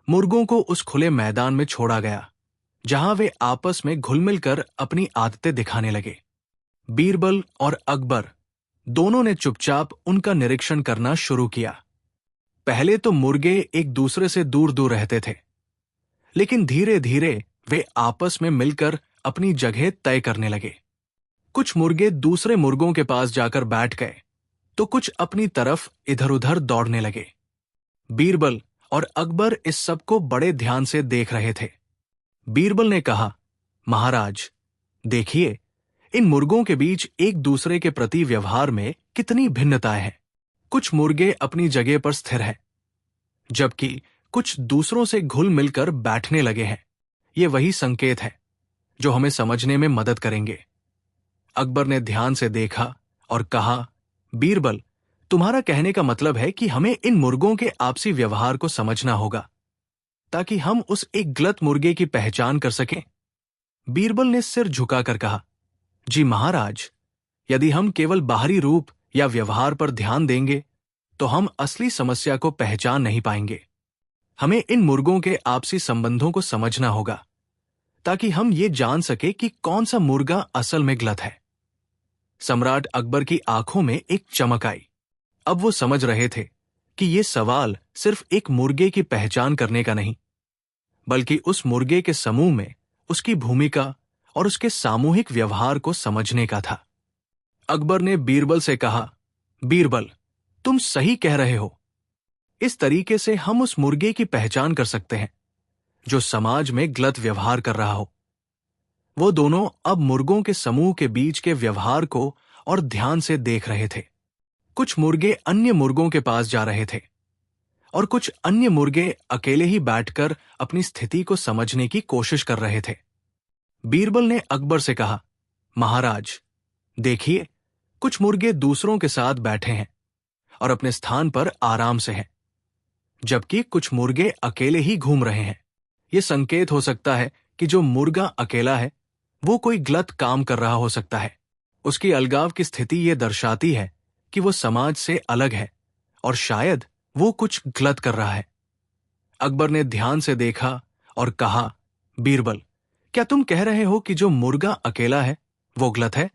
मुर्गों को उस खुले मैदान में छोड़ा गया, जहां वे आपस में घुल-मिल कर अपनी आदतें दिखाने लगे। बीरबल और अकबर दोनों ने चुपचाप उनका निरीक्षण करना शुरू किया। पहले तो मुर्गे एक दूसरे से दूर दूर रहते थे, लेकिन धीरे धीरे वे आपस में मिलकर अपनी जगह तय करने लगे। कुछ मुर्गे दूसरे मुर्गों के पास जाकर बैठ गए, तो कुछ अपनी तरफ इधर उधर दौड़ने लगे। बीरबल और अकबर इस सब को बड़े ध्यान से देख रहे थे। बीरबल ने कहा, महाराज, देखिए, इन मुर्गों के बीच एक दूसरे के प्रति व्यवहार में कितनी भिन्नताएं हैं। कुछ मुर्गे अपनी जगह पर स्थिर हैं, जबकि कुछ दूसरों से घुल मिलकर बैठने लगे हैं। ये वही संकेत है जो हमें समझने में मदद करेंगे। अकबर ने ध्यान से देखा और कहा, बीरबल, तुम्हारा कहने का मतलब है कि हमें इन मुर्गों के आपसी व्यवहार को समझना होगा ताकि हम उस एक गलत मुर्गे की पहचान कर सकें। बीरबल ने सिर झुकाकर कहा, जी महाराज, यदि हम केवल बाहरी रूप या व्यवहार पर ध्यान देंगे तो हम असली समस्या को पहचान नहीं पाएंगे। हमें इन मुर्गों के आपसी संबंधों को समझना होगा ताकि हम ये जान सके कि कौन सा मुर्गा असल में गलत है। सम्राट अकबर की आंखों में एक चमक आई। अब वो समझ रहे थे कि ये सवाल सिर्फ एक मुर्गे की पहचान करने का नहीं, बल्कि उस मुर्गे के समूह में उसकी भूमिका और उसके सामूहिक व्यवहार को समझने का था। अकबर ने बीरबल से कहा, बीरबल, तुम सही कह रहे हो। इस तरीके से हम उस मुर्गे की पहचान कर सकते हैं जो समाज में गलत व्यवहार कर रहा हो। वो दोनों अब मुर्गों के समूह के बीच के व्यवहार को और ध्यान से देख रहे थे। कुछ मुर्गे अन्य मुर्गों के पास जा रहे थे और कुछ अन्य मुर्गे अकेले ही बैठकर अपनी स्थिति को समझने की कोशिश कर रहे थे। बीरबल ने अकबर से कहा, महाराज, देखिए, कुछ मुर्गे दूसरों के साथ बैठे हैं और अपने स्थान पर आराम से हैं, जबकि कुछ मुर्गे अकेले ही घूम रहे हैं। यह संकेत हो सकता है कि जो मुर्गा अकेला है वो कोई गलत काम कर रहा हो सकता है। उसकी अलगाव की स्थिति ये दर्शाती है कि वो समाज से अलग है और शायद वो कुछ गलत कर रहा है। अकबर ने ध्यान से देखा और कहा, बीरबल, क्या तुम कह रहे हो कि जो मुर्गा अकेला है वो गलत है?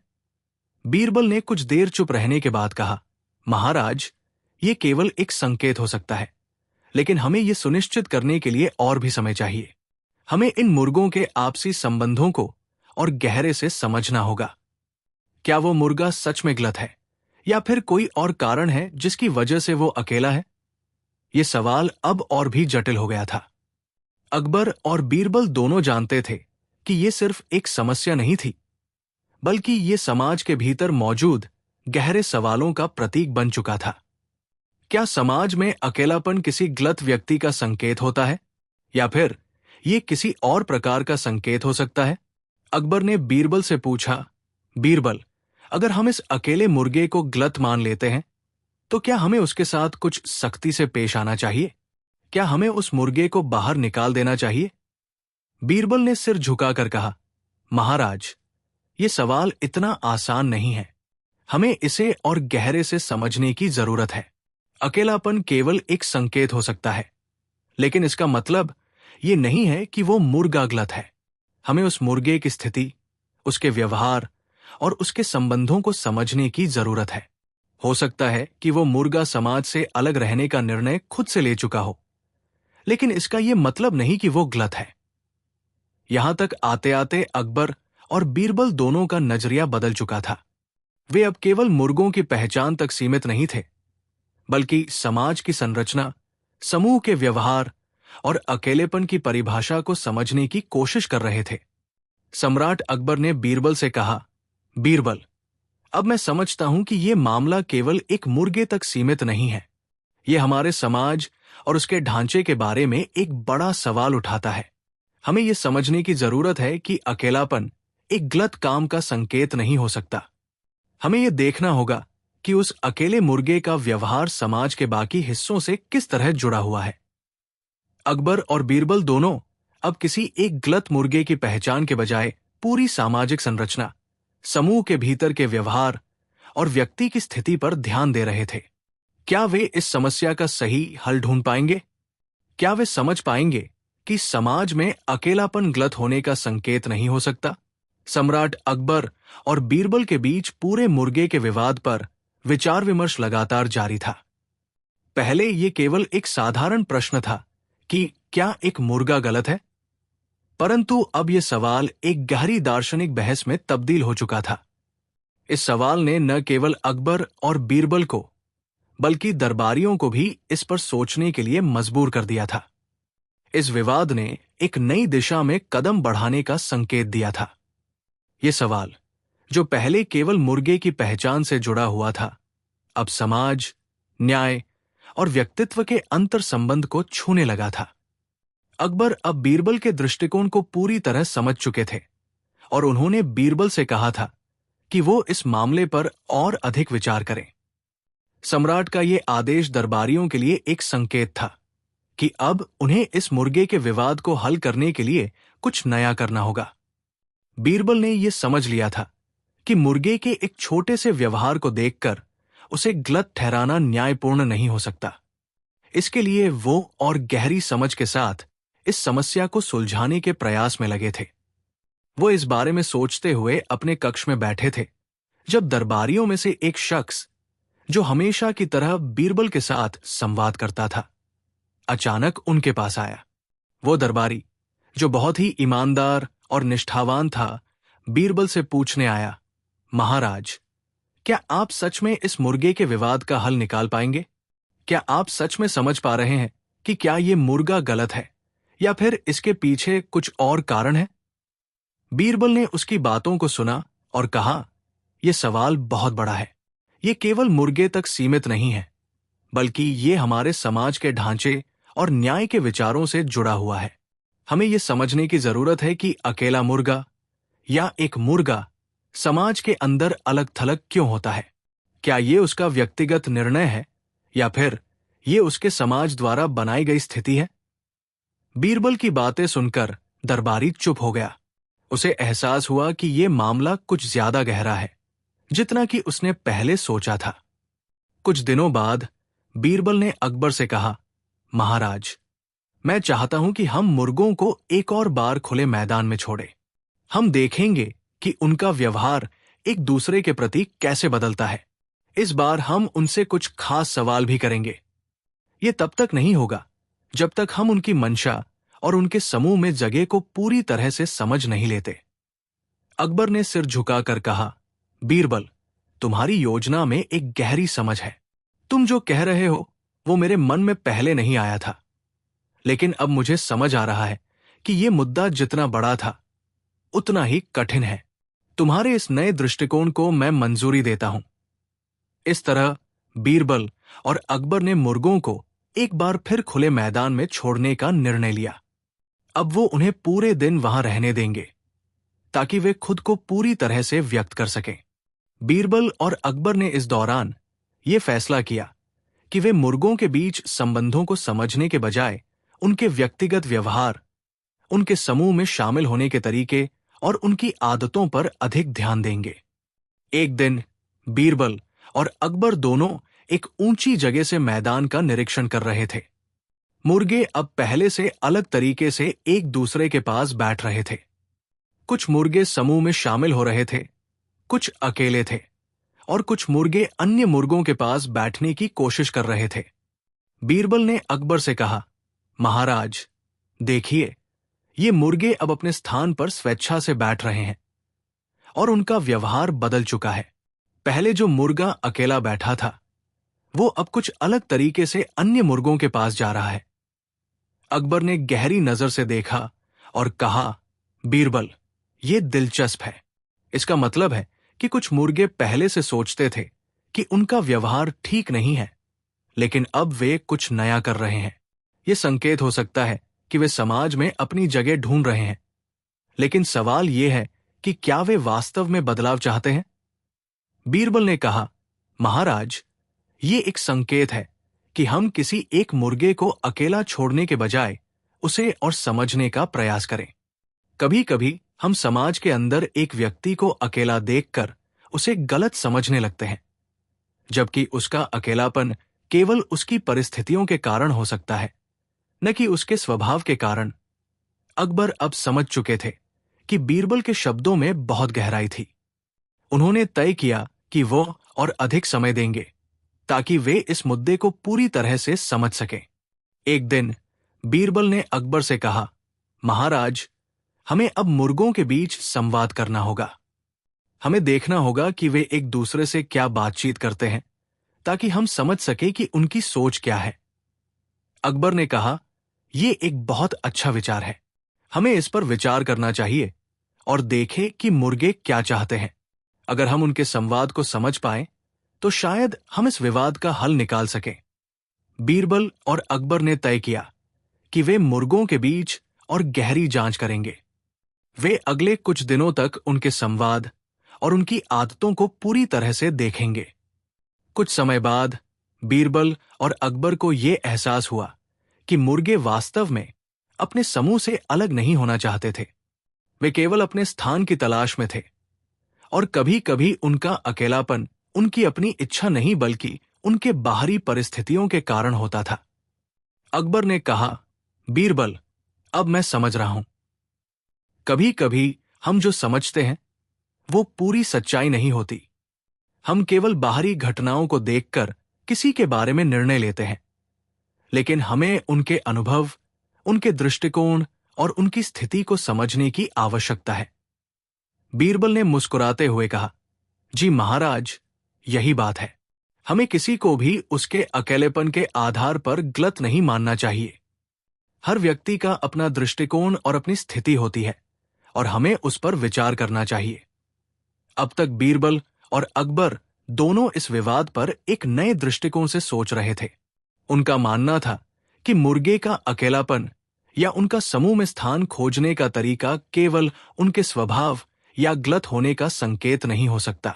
बीरबल ने कुछ देर चुप रहने के बाद कहा, महाराज, ये केवल एक संकेत हो सकता है, लेकिन हमें यह सुनिश्चित करने के लिए और भी समय चाहिए। हमें इन मुर्गों के आपसी संबंधों को और गहरे से समझना होगा। क्या वो मुर्गा सच में गलत है या फिर कोई और कारण है जिसकी वजह से वो अकेला है? ये सवाल अब और भी जटिल हो गया था। अकबर और बीरबल दोनों जानते थे कि ये सिर्फ एक समस्या नहीं थी, बल्कि ये समाज के भीतर मौजूद गहरे सवालों का प्रतीक बन चुका था। क्या समाज में अकेलापन किसी गलत व्यक्ति का संकेत होता है या फिर ये किसी और प्रकार का संकेत हो सकता है? अकबर ने बीरबल से पूछा, बीरबल, अगर हम इस अकेले मुर्गे को गलत मान लेते हैं तो क्या हमें उसके साथ कुछ सख्ती से पेश आना चाहिए? क्या हमें उस मुर्गे को बाहर निकाल देना चाहिए? बीरबल ने सिर झुकाकर कहा, महाराज, ये सवाल इतना आसान नहीं है। हमें इसे और गहरे से समझने की जरूरत है। अकेलापन केवल एक संकेत हो सकता है, लेकिन इसका मतलब ये नहीं है कि वो मुर्गा गलत है। हमें उस मुर्गे की स्थिति, उसके व्यवहार और उसके संबंधों को समझने की जरूरत है। हो सकता है कि वो मुर्गा समाज से अलग रहने का निर्णय खुद से ले चुका हो, लेकिन इसका यह मतलब नहीं कि वो गलत है। यहां तक आते आते अकबर और बीरबल दोनों का नजरिया बदल चुका था। वे अब केवल मुर्गों की पहचान तक सीमित नहीं थे, बल्कि समाज की संरचना, समूह के व्यवहार और अकेलेपन की परिभाषा को समझने की कोशिश कर रहे थे। सम्राट अकबर ने बीरबल से कहा, बीरबल, अब मैं समझता हूं कि यह मामला केवल एक मुर्गे तक सीमित नहीं है। यह हमारे समाज और उसके ढांचे के बारे में एक बड़ा सवाल उठाता है। हमें यह समझने की जरूरत है कि अकेलापन एक गलत काम का संकेत नहीं हो सकता। हमें यह देखना होगा कि उस अकेले मुर्गे का व्यवहार समाज के बाकी हिस्सों से किस तरह जुड़ा हुआ है। अकबर और बीरबल दोनों अब किसी एक गलत मुर्गे की पहचान के बजाय पूरी सामाजिक संरचना, समूह के भीतर के व्यवहार और व्यक्ति की स्थिति पर ध्यान दे रहे थे। क्या वे इस समस्या का सही हल ढूंढ पाएंगे? क्या वे समझ पाएंगे कि समाज में अकेलापन गलत होने का संकेत नहीं हो सकता? सम्राट अकबर और बीरबल के बीच पूरे मुर्गे के विवाद पर विचार विमर्श लगातार जारी था। पहले यह केवल एक साधारण प्रश्न था कि क्या एक मुर्गा गलत है, परंतु अब यह सवाल एक गहरी दार्शनिक बहस में तब्दील हो चुका था। इस सवाल ने न केवल अकबर और बीरबल को, बल्कि दरबारियों को भी इस पर सोचने के लिए मजबूर कर दिया था। इस विवाद ने एक नई दिशा में कदम बढ़ाने का संकेत दिया था। यह सवाल, जो पहले केवल मुर्गे की पहचान से जुड़ा हुआ था, अब समाज, न्याय और व्यक्तित्व के अंतर संबंध को छूने लगा था। अकबर अब बीरबल के दृष्टिकोण को पूरी तरह समझ चुके थे और उन्होंने बीरबल से कहा था कि वो इस मामले पर और अधिक विचार करें। सम्राट का यह आदेश दरबारियों के लिए एक संकेत था कि अब उन्हें इस मुर्गे के विवाद को हल करने के लिए कुछ नया करना होगा। बीरबल ने यह समझ लिया था कि मुर्गे के एक छोटे से व्यवहार को देखकर उसे गलत ठहराना न्यायपूर्ण नहीं हो सकता। इसके लिए वो और गहरी समझ के साथ इस समस्या को सुलझाने के प्रयास में लगे थे। वो इस बारे में सोचते हुए अपने कक्ष में बैठे थे जब दरबारियों में से एक शख्स, जो हमेशा की तरह बीरबल के साथ संवाद करता था, अचानक उनके पास आया। वो दरबारी, जो बहुत ही ईमानदार और निष्ठावान था, बीरबल से पूछने आया, महाराज, क्या आप सच में इस मुर्गे के विवाद का हल निकाल पाएंगे? क्या आप सच में समझ पा रहे हैं कि क्या ये मुर्गा गलत है या फिर इसके पीछे कुछ और कारण है? बीरबल ने उसकी बातों को सुना और कहा, यह सवाल बहुत बड़ा है। ये केवल मुर्गे तक सीमित नहीं है, बल्कि ये हमारे समाज के ढांचे और न्याय के विचारों से जुड़ा हुआ है। हमें यह समझने की जरूरत है कि अकेला मुर्गा या एक मुर्गा समाज के अंदर अलग थलग क्यों होता है। क्या ये उसका व्यक्तिगत निर्णय है या फिर ये उसके समाज द्वारा बनाई गई स्थिति है? बीरबल की बातें सुनकर दरबारी चुप हो गया। उसे एहसास हुआ कि ये मामला कुछ ज्यादा गहरा है जितना कि उसने पहले सोचा था। कुछ दिनों बाद बीरबल ने अकबर से कहा, महाराज, मैं चाहता हूं कि हम मुर्गों को एक और बार खुले मैदान में छोड़ें। हम देखेंगे कि उनका व्यवहार एक दूसरे के प्रति कैसे बदलता है। इस बार हम उनसे कुछ खास सवाल भी करेंगे। ये तब तक नहीं होगा जब तक हम उनकी मंशा और उनके समूह में जगह को पूरी तरह से समझ नहीं लेते। अकबर ने सिर झुकाकर कहा, बीरबल, तुम्हारी योजना में एक गहरी समझ है। तुम जो कह रहे हो वो मेरे मन में पहले नहीं आया था, लेकिन अब मुझे समझ आ रहा है कि ये मुद्दा जितना बड़ा था उतना ही कठिन है। तुम्हारे इस नए दृष्टिकोण को मैं मंजूरी देता हूं। इस तरह बीरबल और अकबर ने मुर्गों को एक बार फिर खुले मैदान में छोड़ने का निर्णय लिया। अब वो उन्हें पूरे दिन वहां रहने देंगे ताकि वे खुद को पूरी तरह से व्यक्त कर सकें। बीरबल और अकबर ने इस दौरान ये फैसला किया कि वे मुर्गों के बीच संबंधों को समझने के बजाय उनके व्यक्तिगत व्यवहार, उनके समूह में शामिल होने के तरीके और उनकी आदतों पर अधिक ध्यान देंगे। एक दिन बीरबल और अकबर दोनों एक ऊंची जगह से मैदान का निरीक्षण कर रहे थे। मुर्गे अब पहले से अलग तरीके से एक दूसरे के पास बैठ रहे थे। कुछ मुर्गे समूह में शामिल हो रहे थे, कुछ अकेले थे और कुछ मुर्गे अन्य मुर्गों के पास बैठने की कोशिश कर रहे थे। बीरबल ने अकबर से कहा, महाराज, देखिए, ये मुर्गे अब अपने स्थान पर स्वेच्छा से बैठ रहे हैं और उनका व्यवहार बदल चुका है। पहले जो मुर्गा अकेला बैठा था वो अब कुछ अलग तरीके से अन्य मुर्गों के पास जा रहा है। अकबर ने गहरी नजर से देखा और कहा, बीरबल, ये दिलचस्प है। इसका मतलब है कि कुछ मुर्गे पहले से सोचते थे कि उनका व्यवहार ठीक नहीं है, लेकिन अब वे कुछ नया कर रहे हैं। यह संकेत हो सकता है कि वे समाज में अपनी जगह ढूंढ रहे हैं, लेकिन सवाल यह है कि क्या वे वास्तव में बदलाव चाहते हैं? बीरबल ने कहा, महाराज, ये एक संकेत है कि हम किसी एक मुर्गे को अकेला छोड़ने के बजाय उसे और समझने का प्रयास करें। कभी कभी हम समाज के अंदर एक व्यक्ति को अकेला देखकर उसे गलत समझने लगते हैं, जबकि उसका अकेलापन केवल उसकी परिस्थितियों के कारण हो सकता है, न कि उसके स्वभाव के कारण। अकबर अब समझ चुके थे कि बीरबल के शब्दों में बहुत गहराई थी। उन्होंने तय किया कि वो और अधिक समय देंगे ताकि वे इस मुद्दे को पूरी तरह से समझ सकें। एक दिन बीरबल ने अकबर से कहा, महाराज, हमें अब मुर्गों के बीच संवाद करना होगा। हमें देखना होगा कि वे एक दूसरे से क्या बातचीत करते हैं ताकि हम समझ सके कि उनकी सोच क्या है। अकबर ने कहा, यह एक बहुत अच्छा विचार है। हमें इस पर विचार करना चाहिए और देखें कि मुर्गे क्या चाहते हैं। अगर हम उनके संवाद को समझ पाएं तो शायद हम इस विवाद का हल निकाल सकें। बीरबल और अकबर ने तय किया कि वे मुर्गों के बीच और गहरी जांच करेंगे। वे अगले कुछ दिनों तक उनके संवाद और उनकी आदतों को पूरी तरह से देखेंगे। कुछ समय बाद बीरबल और अकबर को यह एहसास हुआ कि मुर्गे वास्तव में अपने समूह से अलग नहीं होना चाहते थे। वे केवल अपने स्थान की तलाश में थे और कभी कभी उनका अकेलापन उनकी अपनी इच्छा नहीं बल्कि उनके बाहरी परिस्थितियों के कारण होता था। अकबर ने कहा, बीरबल, अब मैं समझ रहा हूं। कभी कभी हम जो समझते हैं वो पूरी सच्चाई नहीं होती। हम केवल बाहरी घटनाओं को देखकर किसी के बारे में निर्णय लेते हैं, लेकिन हमें उनके अनुभव, उनके दृष्टिकोण और उनकी स्थिति को समझने की आवश्यकता है। बीरबल ने मुस्कुराते हुए कहा, जी महाराज, यही बात है। हमें किसी को भी उसके अकेलेपन के आधार पर गलत नहीं मानना चाहिए। हर व्यक्ति का अपना दृष्टिकोण और अपनी स्थिति होती है और हमें उस पर विचार करना चाहिए। अब तक बीरबल और अकबर दोनों इस विवाद पर एक नए दृष्टिकोण से सोच रहे थे। उनका मानना था कि मुर्गे का अकेलापन या उनका समूह में स्थान खोजने का तरीका केवल उनके स्वभाव या गलत होने का संकेत नहीं हो सकता,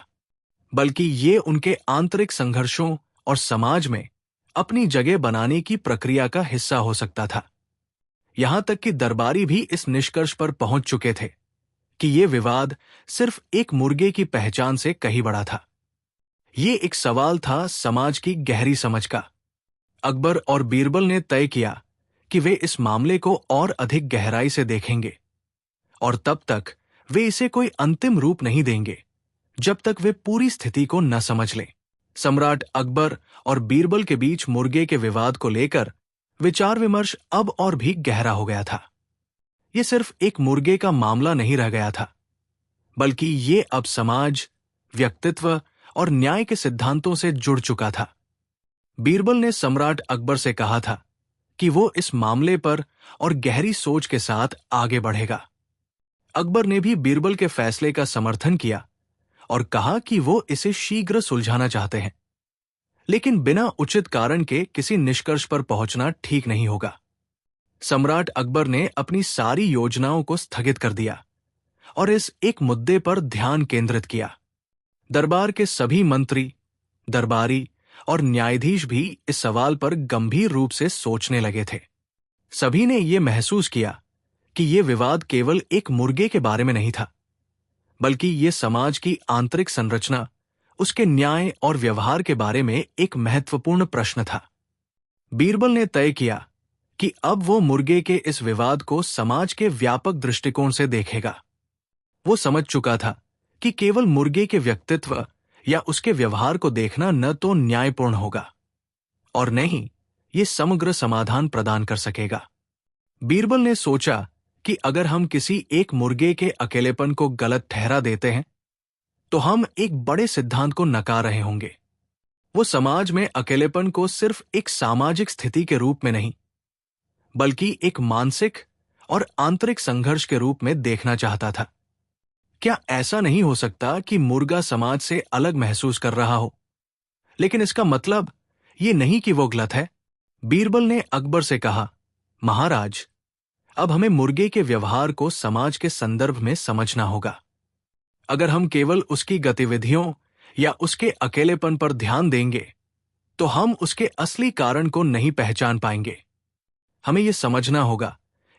बल्कि ये उनके आंतरिक संघर्षों और समाज में अपनी जगह बनाने की प्रक्रिया का हिस्सा हो सकता था। यहां तक कि दरबारी भी इस निष्कर्ष पर पहुंच चुके थे कि ये विवाद सिर्फ एक मुर्गे की पहचान से कहीं बड़ा था। ये एक सवाल था समाज की गहरी समझ का। अकबर और बीरबल ने तय किया कि वे इस मामले को और अधिक गहराई से देखेंगे, और तब तक वे इसे कोई अंतिम रूप नहीं देंगे जब तक वे पूरी स्थिति को न समझ लें। सम्राट अकबर और बीरबल के बीच मुर्गे के विवाद को लेकर विचार विमर्श अब और भी गहरा हो गया था। यह सिर्फ एक मुर्गे का मामला नहीं रह गया था, बल्कि ये अब समाज, व्यक्तित्व और न्याय के सिद्धांतों से जुड़ चुका था। बीरबल ने सम्राट अकबर से कहा था कि वो इस मामले पर और गहरी सोच के साथ आगे बढ़ेगा। अकबर ने भी बीरबल के फैसले का समर्थन किया और कहा कि वो इसे शीघ्र सुलझाना चाहते हैं, लेकिन बिना उचित कारण के किसी निष्कर्ष पर पहुंचना ठीक नहीं होगा। सम्राट अकबर ने अपनी सारी योजनाओं को स्थगित कर दिया और इस एक मुद्दे पर ध्यान केंद्रित किया। दरबार के सभी मंत्री, दरबारी और न्यायाधीश भी इस सवाल पर गंभीर रूप से सोचने लगे थे। सभी ने यह महसूस किया कि यह विवाद केवल एक मुर्गे के बारे में नहीं था, बल्कि यह समाज की आंतरिक संरचना, उसके न्याय और व्यवहार के बारे में एक महत्वपूर्ण प्रश्न था। बीरबल ने तय किया कि अब वो मुर्गे के इस विवाद को समाज के व्यापक दृष्टिकोण से देखेगा। वो समझ चुका था कि केवल मुर्गे के व्यक्तित्व या उसके व्यवहार को देखना न तो न्यायपूर्ण होगा और न ही ये समग्र समाधान प्रदान कर सकेगा। बीरबल ने सोचा कि अगर हम किसी एक मुर्गे के अकेलेपन को गलत ठहरा देते हैं, तो हम एक बड़े सिद्धांत को नकार रहे होंगे। वो समाज में अकेलेपन को सिर्फ एक सामाजिक स्थिति के रूप में नहीं, बल्कि एक मानसिक और आंतरिक संघर्ष के रूप में देखना चाहता था। क्या ऐसा नहीं हो सकता कि मुर्गा समाज से अलग महसूस कर रहा हो, लेकिन इसका मतलब ये नहीं कि वो गलत है? बीरबल ने अकबर से कहा, महाराज, अब हमें मुर्गे के व्यवहार को समाज के संदर्भ में समझना होगा। अगर हम केवल उसकी गतिविधियों या उसके अकेलेपन पर ध्यान देंगे, तो हम उसके असली कारण को नहीं पहचान पाएंगे। हमें यह समझना होगा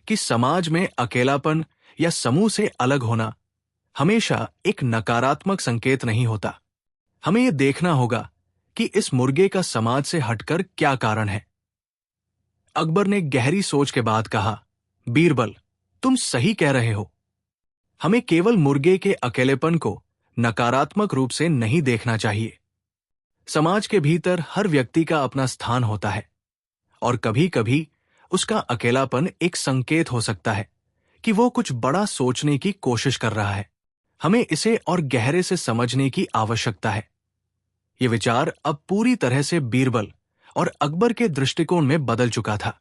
कि समाज में अकेलापन या समूह से अलग होना हमेशा एक नकारात्मक संकेत नहीं होता। हमें यह देखना होगा कि इस मुर्गे का समाज से हटकर क्या कारण है। अकबर ने गहरी सोच के बाद कहा, बीरबल, तुम सही कह रहे हो। हमें केवल मुर्गे के अकेलेपन को नकारात्मक रूप से नहीं देखना चाहिए। समाज के भीतर हर व्यक्ति का अपना स्थान होता है, और कभी कभी उसका अकेलापन एक संकेत हो सकता है कि वो कुछ बड़ा सोचने की कोशिश कर रहा है। हमें इसे और गहरे से समझने की आवश्यकता है। ये विचार अब पूरी तरह से बीरबल और अकबर के दृष्टिकोण में बदल चुका था।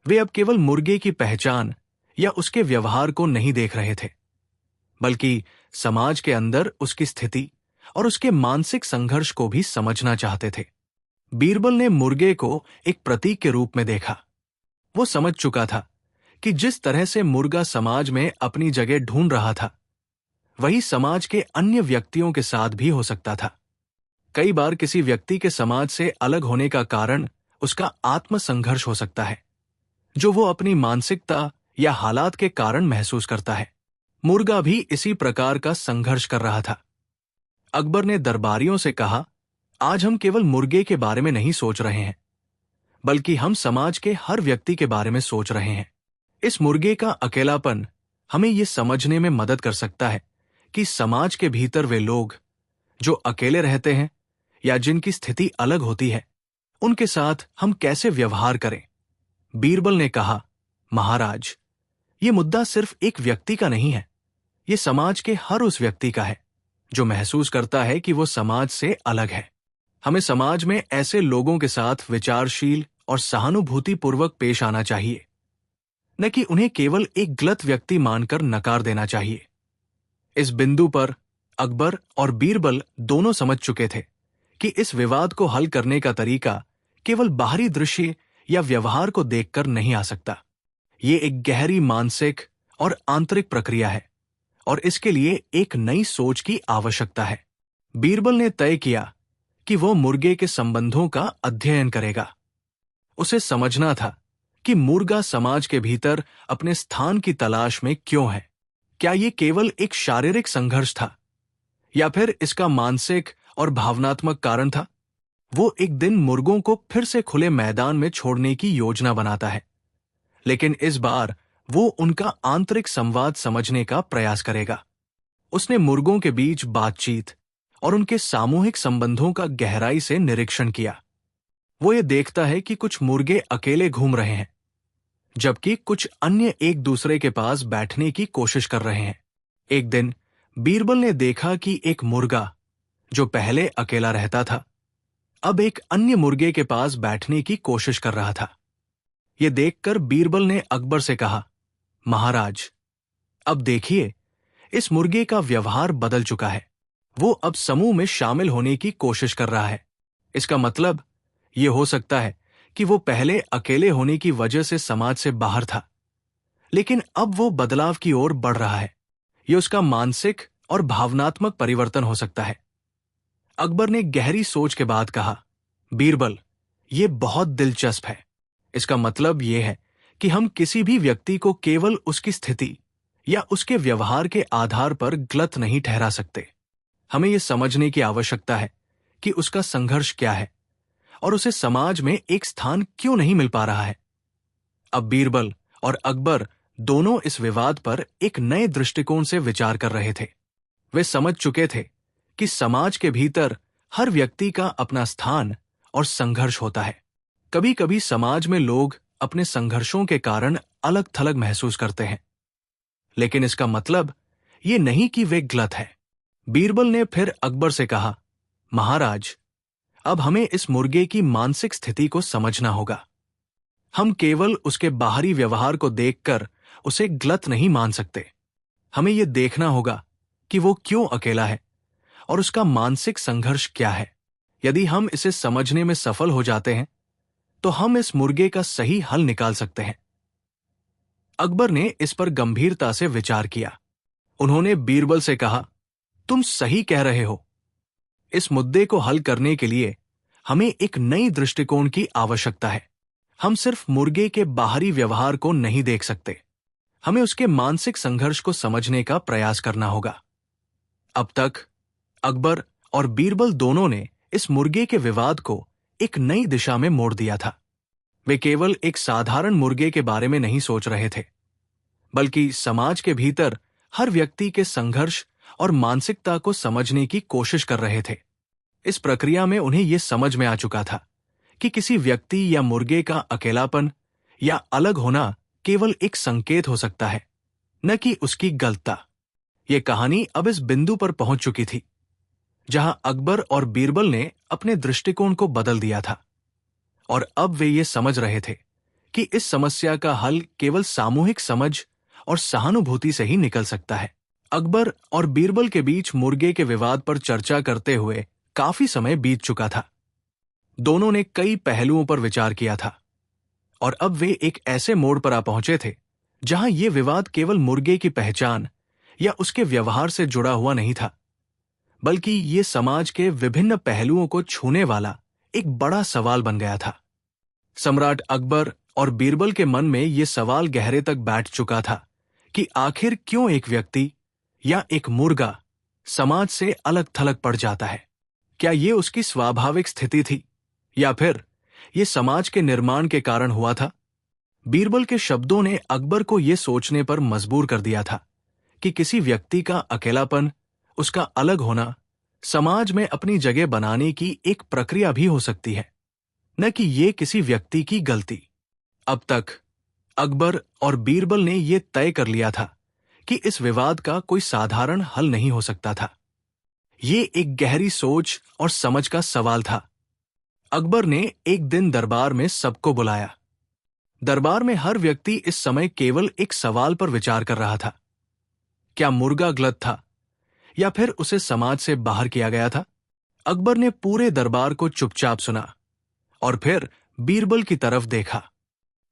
वे अब केवल मुर्गे की पहचान या उसके व्यवहार को नहीं देख रहे थे, बल्कि समाज के अंदर उसकी स्थिति और उसके मानसिक संघर्ष को भी समझना चाहते थे। बीरबल ने मुर्गे को एक प्रतीक के रूप में देखा। वो समझ चुका था कि जिस तरह से मुर्गा समाज में अपनी जगह ढूंढ रहा था, वही समाज के अन्य व्यक्तियों के साथ भी हो सकता था। कई बार किसी व्यक्ति के समाज से अलग होने का कारण उसका आत्मसंघर्ष हो सकता है, जो वो अपनी मानसिकता या हालात के कारण महसूस करता है। मुर्गा भी इसी प्रकार का संघर्ष कर रहा था। अकबर ने दरबारियों से कहा, आज हम केवल मुर्गे के बारे में नहीं सोच रहे हैं, बल्कि हम समाज के हर व्यक्ति के बारे में सोच रहे हैं। इस मुर्गे का अकेलापन हमें यह समझने में मदद कर सकता है कि समाज के भीतर वे लोग जो अकेले रहते हैं या जिनकी स्थिति अलग होती है, उनके साथ हम कैसे व्यवहार करें। बीरबल ने कहा, महाराज, ये मुद्दा सिर्फ एक व्यक्ति का नहीं है, ये समाज के हर उस व्यक्ति का है जो महसूस करता है कि वो समाज से अलग है। हमें समाज में ऐसे लोगों के साथ विचारशील और सहानुभूतिपूर्वक पेश आना चाहिए, न कि उन्हें केवल एक गलत व्यक्ति मानकर नकार देना चाहिए। इस बिंदु पर अकबर और बीरबल दोनों समझ चुके थे कि इस विवाद को हल करने का तरीका केवल बाहरी दृश्य या व्यवहार को देखकर नहीं आ सकता। ये एक गहरी मानसिक और आंतरिक प्रक्रिया है, और इसके लिए एक नई सोच की आवश्यकता है। बीरबल ने तय किया कि वो मुर्गे के संबंधों का अध्ययन करेगा। उसे समझना था कि मुर्गा समाज के भीतर अपने स्थान की तलाश में क्यों है। क्या ये केवल एक शारीरिक संघर्ष था या फिर इसका मानसिक और भावनात्मक कारण था? वो एक दिन मुर्गों को फिर से खुले मैदान में छोड़ने की योजना बनाता है, लेकिन इस बार वो उनका आंतरिक संवाद समझने का प्रयास करेगा। उसने मुर्गों के बीच बातचीत और उनके सामूहिक संबंधों का गहराई से निरीक्षण किया। वो ये देखता है कि कुछ मुर्गे अकेले घूम रहे हैं, जबकि कुछ अन्य एक दूसरे के पास बैठने की कोशिश कर रहे हैं। एक दिन बीरबल ने देखा कि एक मुर्गा, जो पहले अकेला रहता था, अब एक अन्य मुर्गे के पास बैठने की कोशिश कर रहा था। ये देखकर बीरबल ने अकबर से कहा, महाराज, अब देखिए, इस मुर्गे का व्यवहार बदल चुका है। वो अब समूह में शामिल होने की कोशिश कर रहा है। इसका मतलब ये हो सकता है कि वो पहले अकेले होने की वजह से समाज से बाहर था, लेकिन अब वो बदलाव की ओर बढ़ रहा है। ये उसका मानसिक और भावनात्मक परिवर्तन हो सकता है। अकबर ने गहरी सोच के बाद कहा, बीरबल, ये बहुत दिलचस्प है। इसका मतलब ये है कि हम किसी भी व्यक्ति को केवल उसकी स्थिति या उसके व्यवहार के आधार पर गलत नहीं ठहरा सकते। हमें यह समझने की आवश्यकता है कि उसका संघर्ष क्या है और उसे समाज में एक स्थान क्यों नहीं मिल पा रहा है। अब बीरबल और अकबर दोनों इस विवाद पर एक नए दृष्टिकोण से विचार कर रहे थे। वे समझ चुके थे कि समाज के भीतर हर व्यक्ति का अपना स्थान और संघर्ष होता है। कभी कभी समाज में लोग अपने संघर्षों के कारण अलग थलग महसूस करते हैं, लेकिन इसका मतलब ये नहीं कि वे गलत हैं। बीरबल ने फिर अकबर से कहा, महाराज, अब हमें इस मुर्गे की मानसिक स्थिति को समझना होगा। हम केवल उसके बाहरी व्यवहार को देखकर उसे गलत नहीं मान सकते। हमें यह देखना होगा कि वो क्यों अकेला है और उसका मानसिक संघर्ष क्या है। यदि हम इसे समझने में सफल हो जाते हैं तो हम इस मुर्गे का सही हल निकाल सकते हैं। अकबर ने इस पर गंभीरता से विचार किया। उन्होंने बीरबल से कहा, तुम सही कह रहे हो। इस मुद्दे को हल करने के लिए हमें एक नई दृष्टिकोण की आवश्यकता है। हम सिर्फ मुर्गे के बाहरी व्यवहार को नहीं देख सकते, हमें उसके मानसिक संघर्ष को समझने का प्रयास करना होगा। अब तक अकबर और बीरबल दोनों ने इस मुर्गे के विवाद को एक नई दिशा में मोड़ दिया था। वे केवल एक साधारण मुर्गे के बारे में नहीं सोच रहे थे, बल्कि समाज के भीतर हर व्यक्ति के संघर्ष और मानसिकता को समझने की कोशिश कर रहे थे। इस प्रक्रिया में उन्हें यह समझ में आ चुका था कि किसी व्यक्ति या मुर्गे का अकेलापन या अलग होना केवल एक संकेत हो सकता है, न कि उसकी गलतता। यह कहानी अब इस बिंदु पर पहुंच चुकी थी जहां अकबर और बीरबल ने अपने दृष्टिकोण को बदल दिया था, और अब वे ये समझ रहे थे कि इस समस्या का हल केवल सामूहिक समझ और सहानुभूति से ही निकल सकता है। अकबर और बीरबल के बीच मुर्गे के विवाद पर चर्चा करते हुए काफी समय बीत चुका था। दोनों ने कई पहलुओं पर विचार किया था, और अब वे एक ऐसे मोड़ पर आ पहुंचे थे जहां यह विवाद केवल मुर्गे की पहचान या उसके व्यवहार से जुड़ा हुआ नहीं था, बल्कि ये समाज के विभिन्न पहलुओं को छूने वाला एक बड़ा सवाल बन गया था। सम्राट अकबर और बीरबल के मन में ये सवाल गहरे तक बैठ चुका था कि आखिर क्यों एक व्यक्ति या एक मुर्गा समाज से अलग थलग पड़ जाता है। क्या ये उसकी स्वाभाविक स्थिति थी या फिर ये समाज के निर्माण के कारण हुआ था? बीरबल के शब्दों ने अकबर को यह सोचने पर मजबूर कर दिया था कि किसी व्यक्ति का अकेलापन, उसका अलग होना, समाज में अपनी जगह बनाने की एक प्रक्रिया भी हो सकती है, न कि ये किसी व्यक्ति की गलती। अब तक अकबर और बीरबल ने यह तय कर लिया था कि इस विवाद का कोई साधारण हल नहीं हो सकता था। ये एक गहरी सोच और समझ का सवाल था। अकबर ने एक दिन दरबार में सबको बुलाया। दरबार में हर व्यक्ति इस समय केवल एक सवाल पर विचार कर रहा था। क्या मुर्गा गलत था या फिर उसे समाज से बाहर किया गया था? अकबर ने पूरे दरबार को चुपचाप सुना और फिर बीरबल की तरफ देखा।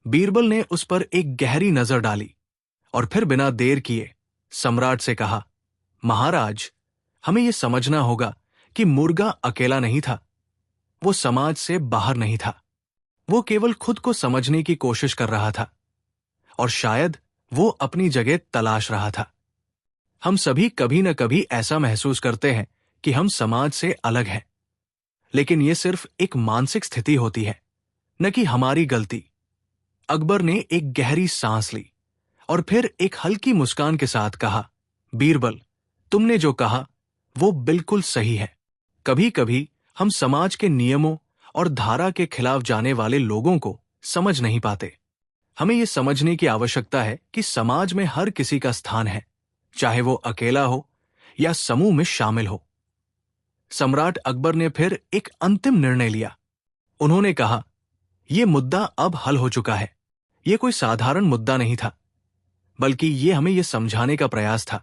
बीरबल ने उस पर एक गहरी नजर डाली और फिर बिना देर किए सम्राट से कहा, महाराज, हमें यह समझना होगा कि मुर्गा अकेला नहीं था, वो समाज से बाहर नहीं था। वो केवल खुद को समझने की कोशिश कर रहा था और शायद वो अपनी जगह तलाश रहा था। हम सभी कभी न कभी ऐसा महसूस करते हैं कि हम समाज से अलग हैं, लेकिन ये सिर्फ एक मानसिक स्थिति होती है, न कि हमारी गलती। अकबर ने एक गहरी सांस ली और फिर एक हल्की मुस्कान के साथ कहा, बीरबल, तुमने जो कहा वो बिल्कुल सही है। कभी कभी हम समाज के नियमों और धारा के खिलाफ जाने वाले लोगों को समझ नहीं पाते। हमें यह समझने की आवश्यकता है कि समाज में हर किसी का स्थान है, चाहे वो अकेला हो या समूह में शामिल हो। सम्राट अकबर ने फिर एक अंतिम निर्णय लिया। उन्होंने कहा, यह मुद्दा अब हल हो चुका है। यह कोई साधारण मुद्दा नहीं था, बल्कि यह हमें यह समझाने का प्रयास था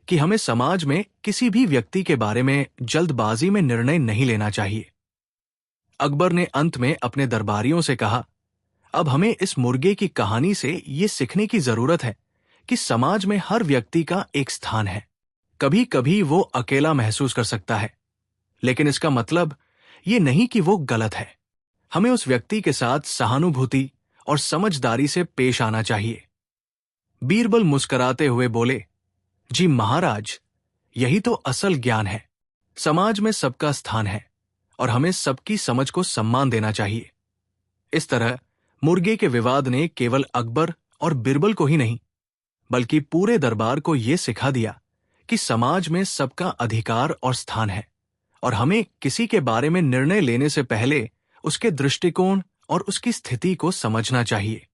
कि हमें समाज में किसी भी व्यक्ति के बारे में जल्दबाजी में निर्णय नहीं लेना चाहिए। अकबर ने अंत में अपने दरबारियों से कहा, अब हमें इस मुर्गे की कहानी से यह सीखने की जरूरत है कि समाज में हर व्यक्ति का एक स्थान है। कभी कभी वो अकेला महसूस कर सकता है, लेकिन इसका मतलब ये नहीं कि वो गलत है। हमें उस व्यक्ति के साथ सहानुभूति और समझदारी से पेश आना चाहिए। बीरबल मुस्कुराते हुए बोले, जी महाराज, यही तो असल ज्ञान है। समाज में सबका स्थान है और हमें सबकी समझ को सम्मान देना चाहिए। इस तरह मुर्गे के विवाद ने केवल अकबर और बीरबल को ही नहीं, बल्कि पूरे दरबार को यह सिखा दिया कि समाज में सबका अधिकार और स्थान है और हमें किसी के बारे में निर्णय लेने से पहले उसके दृष्टिकोण और उसकी स्थिति को समझना चाहिए।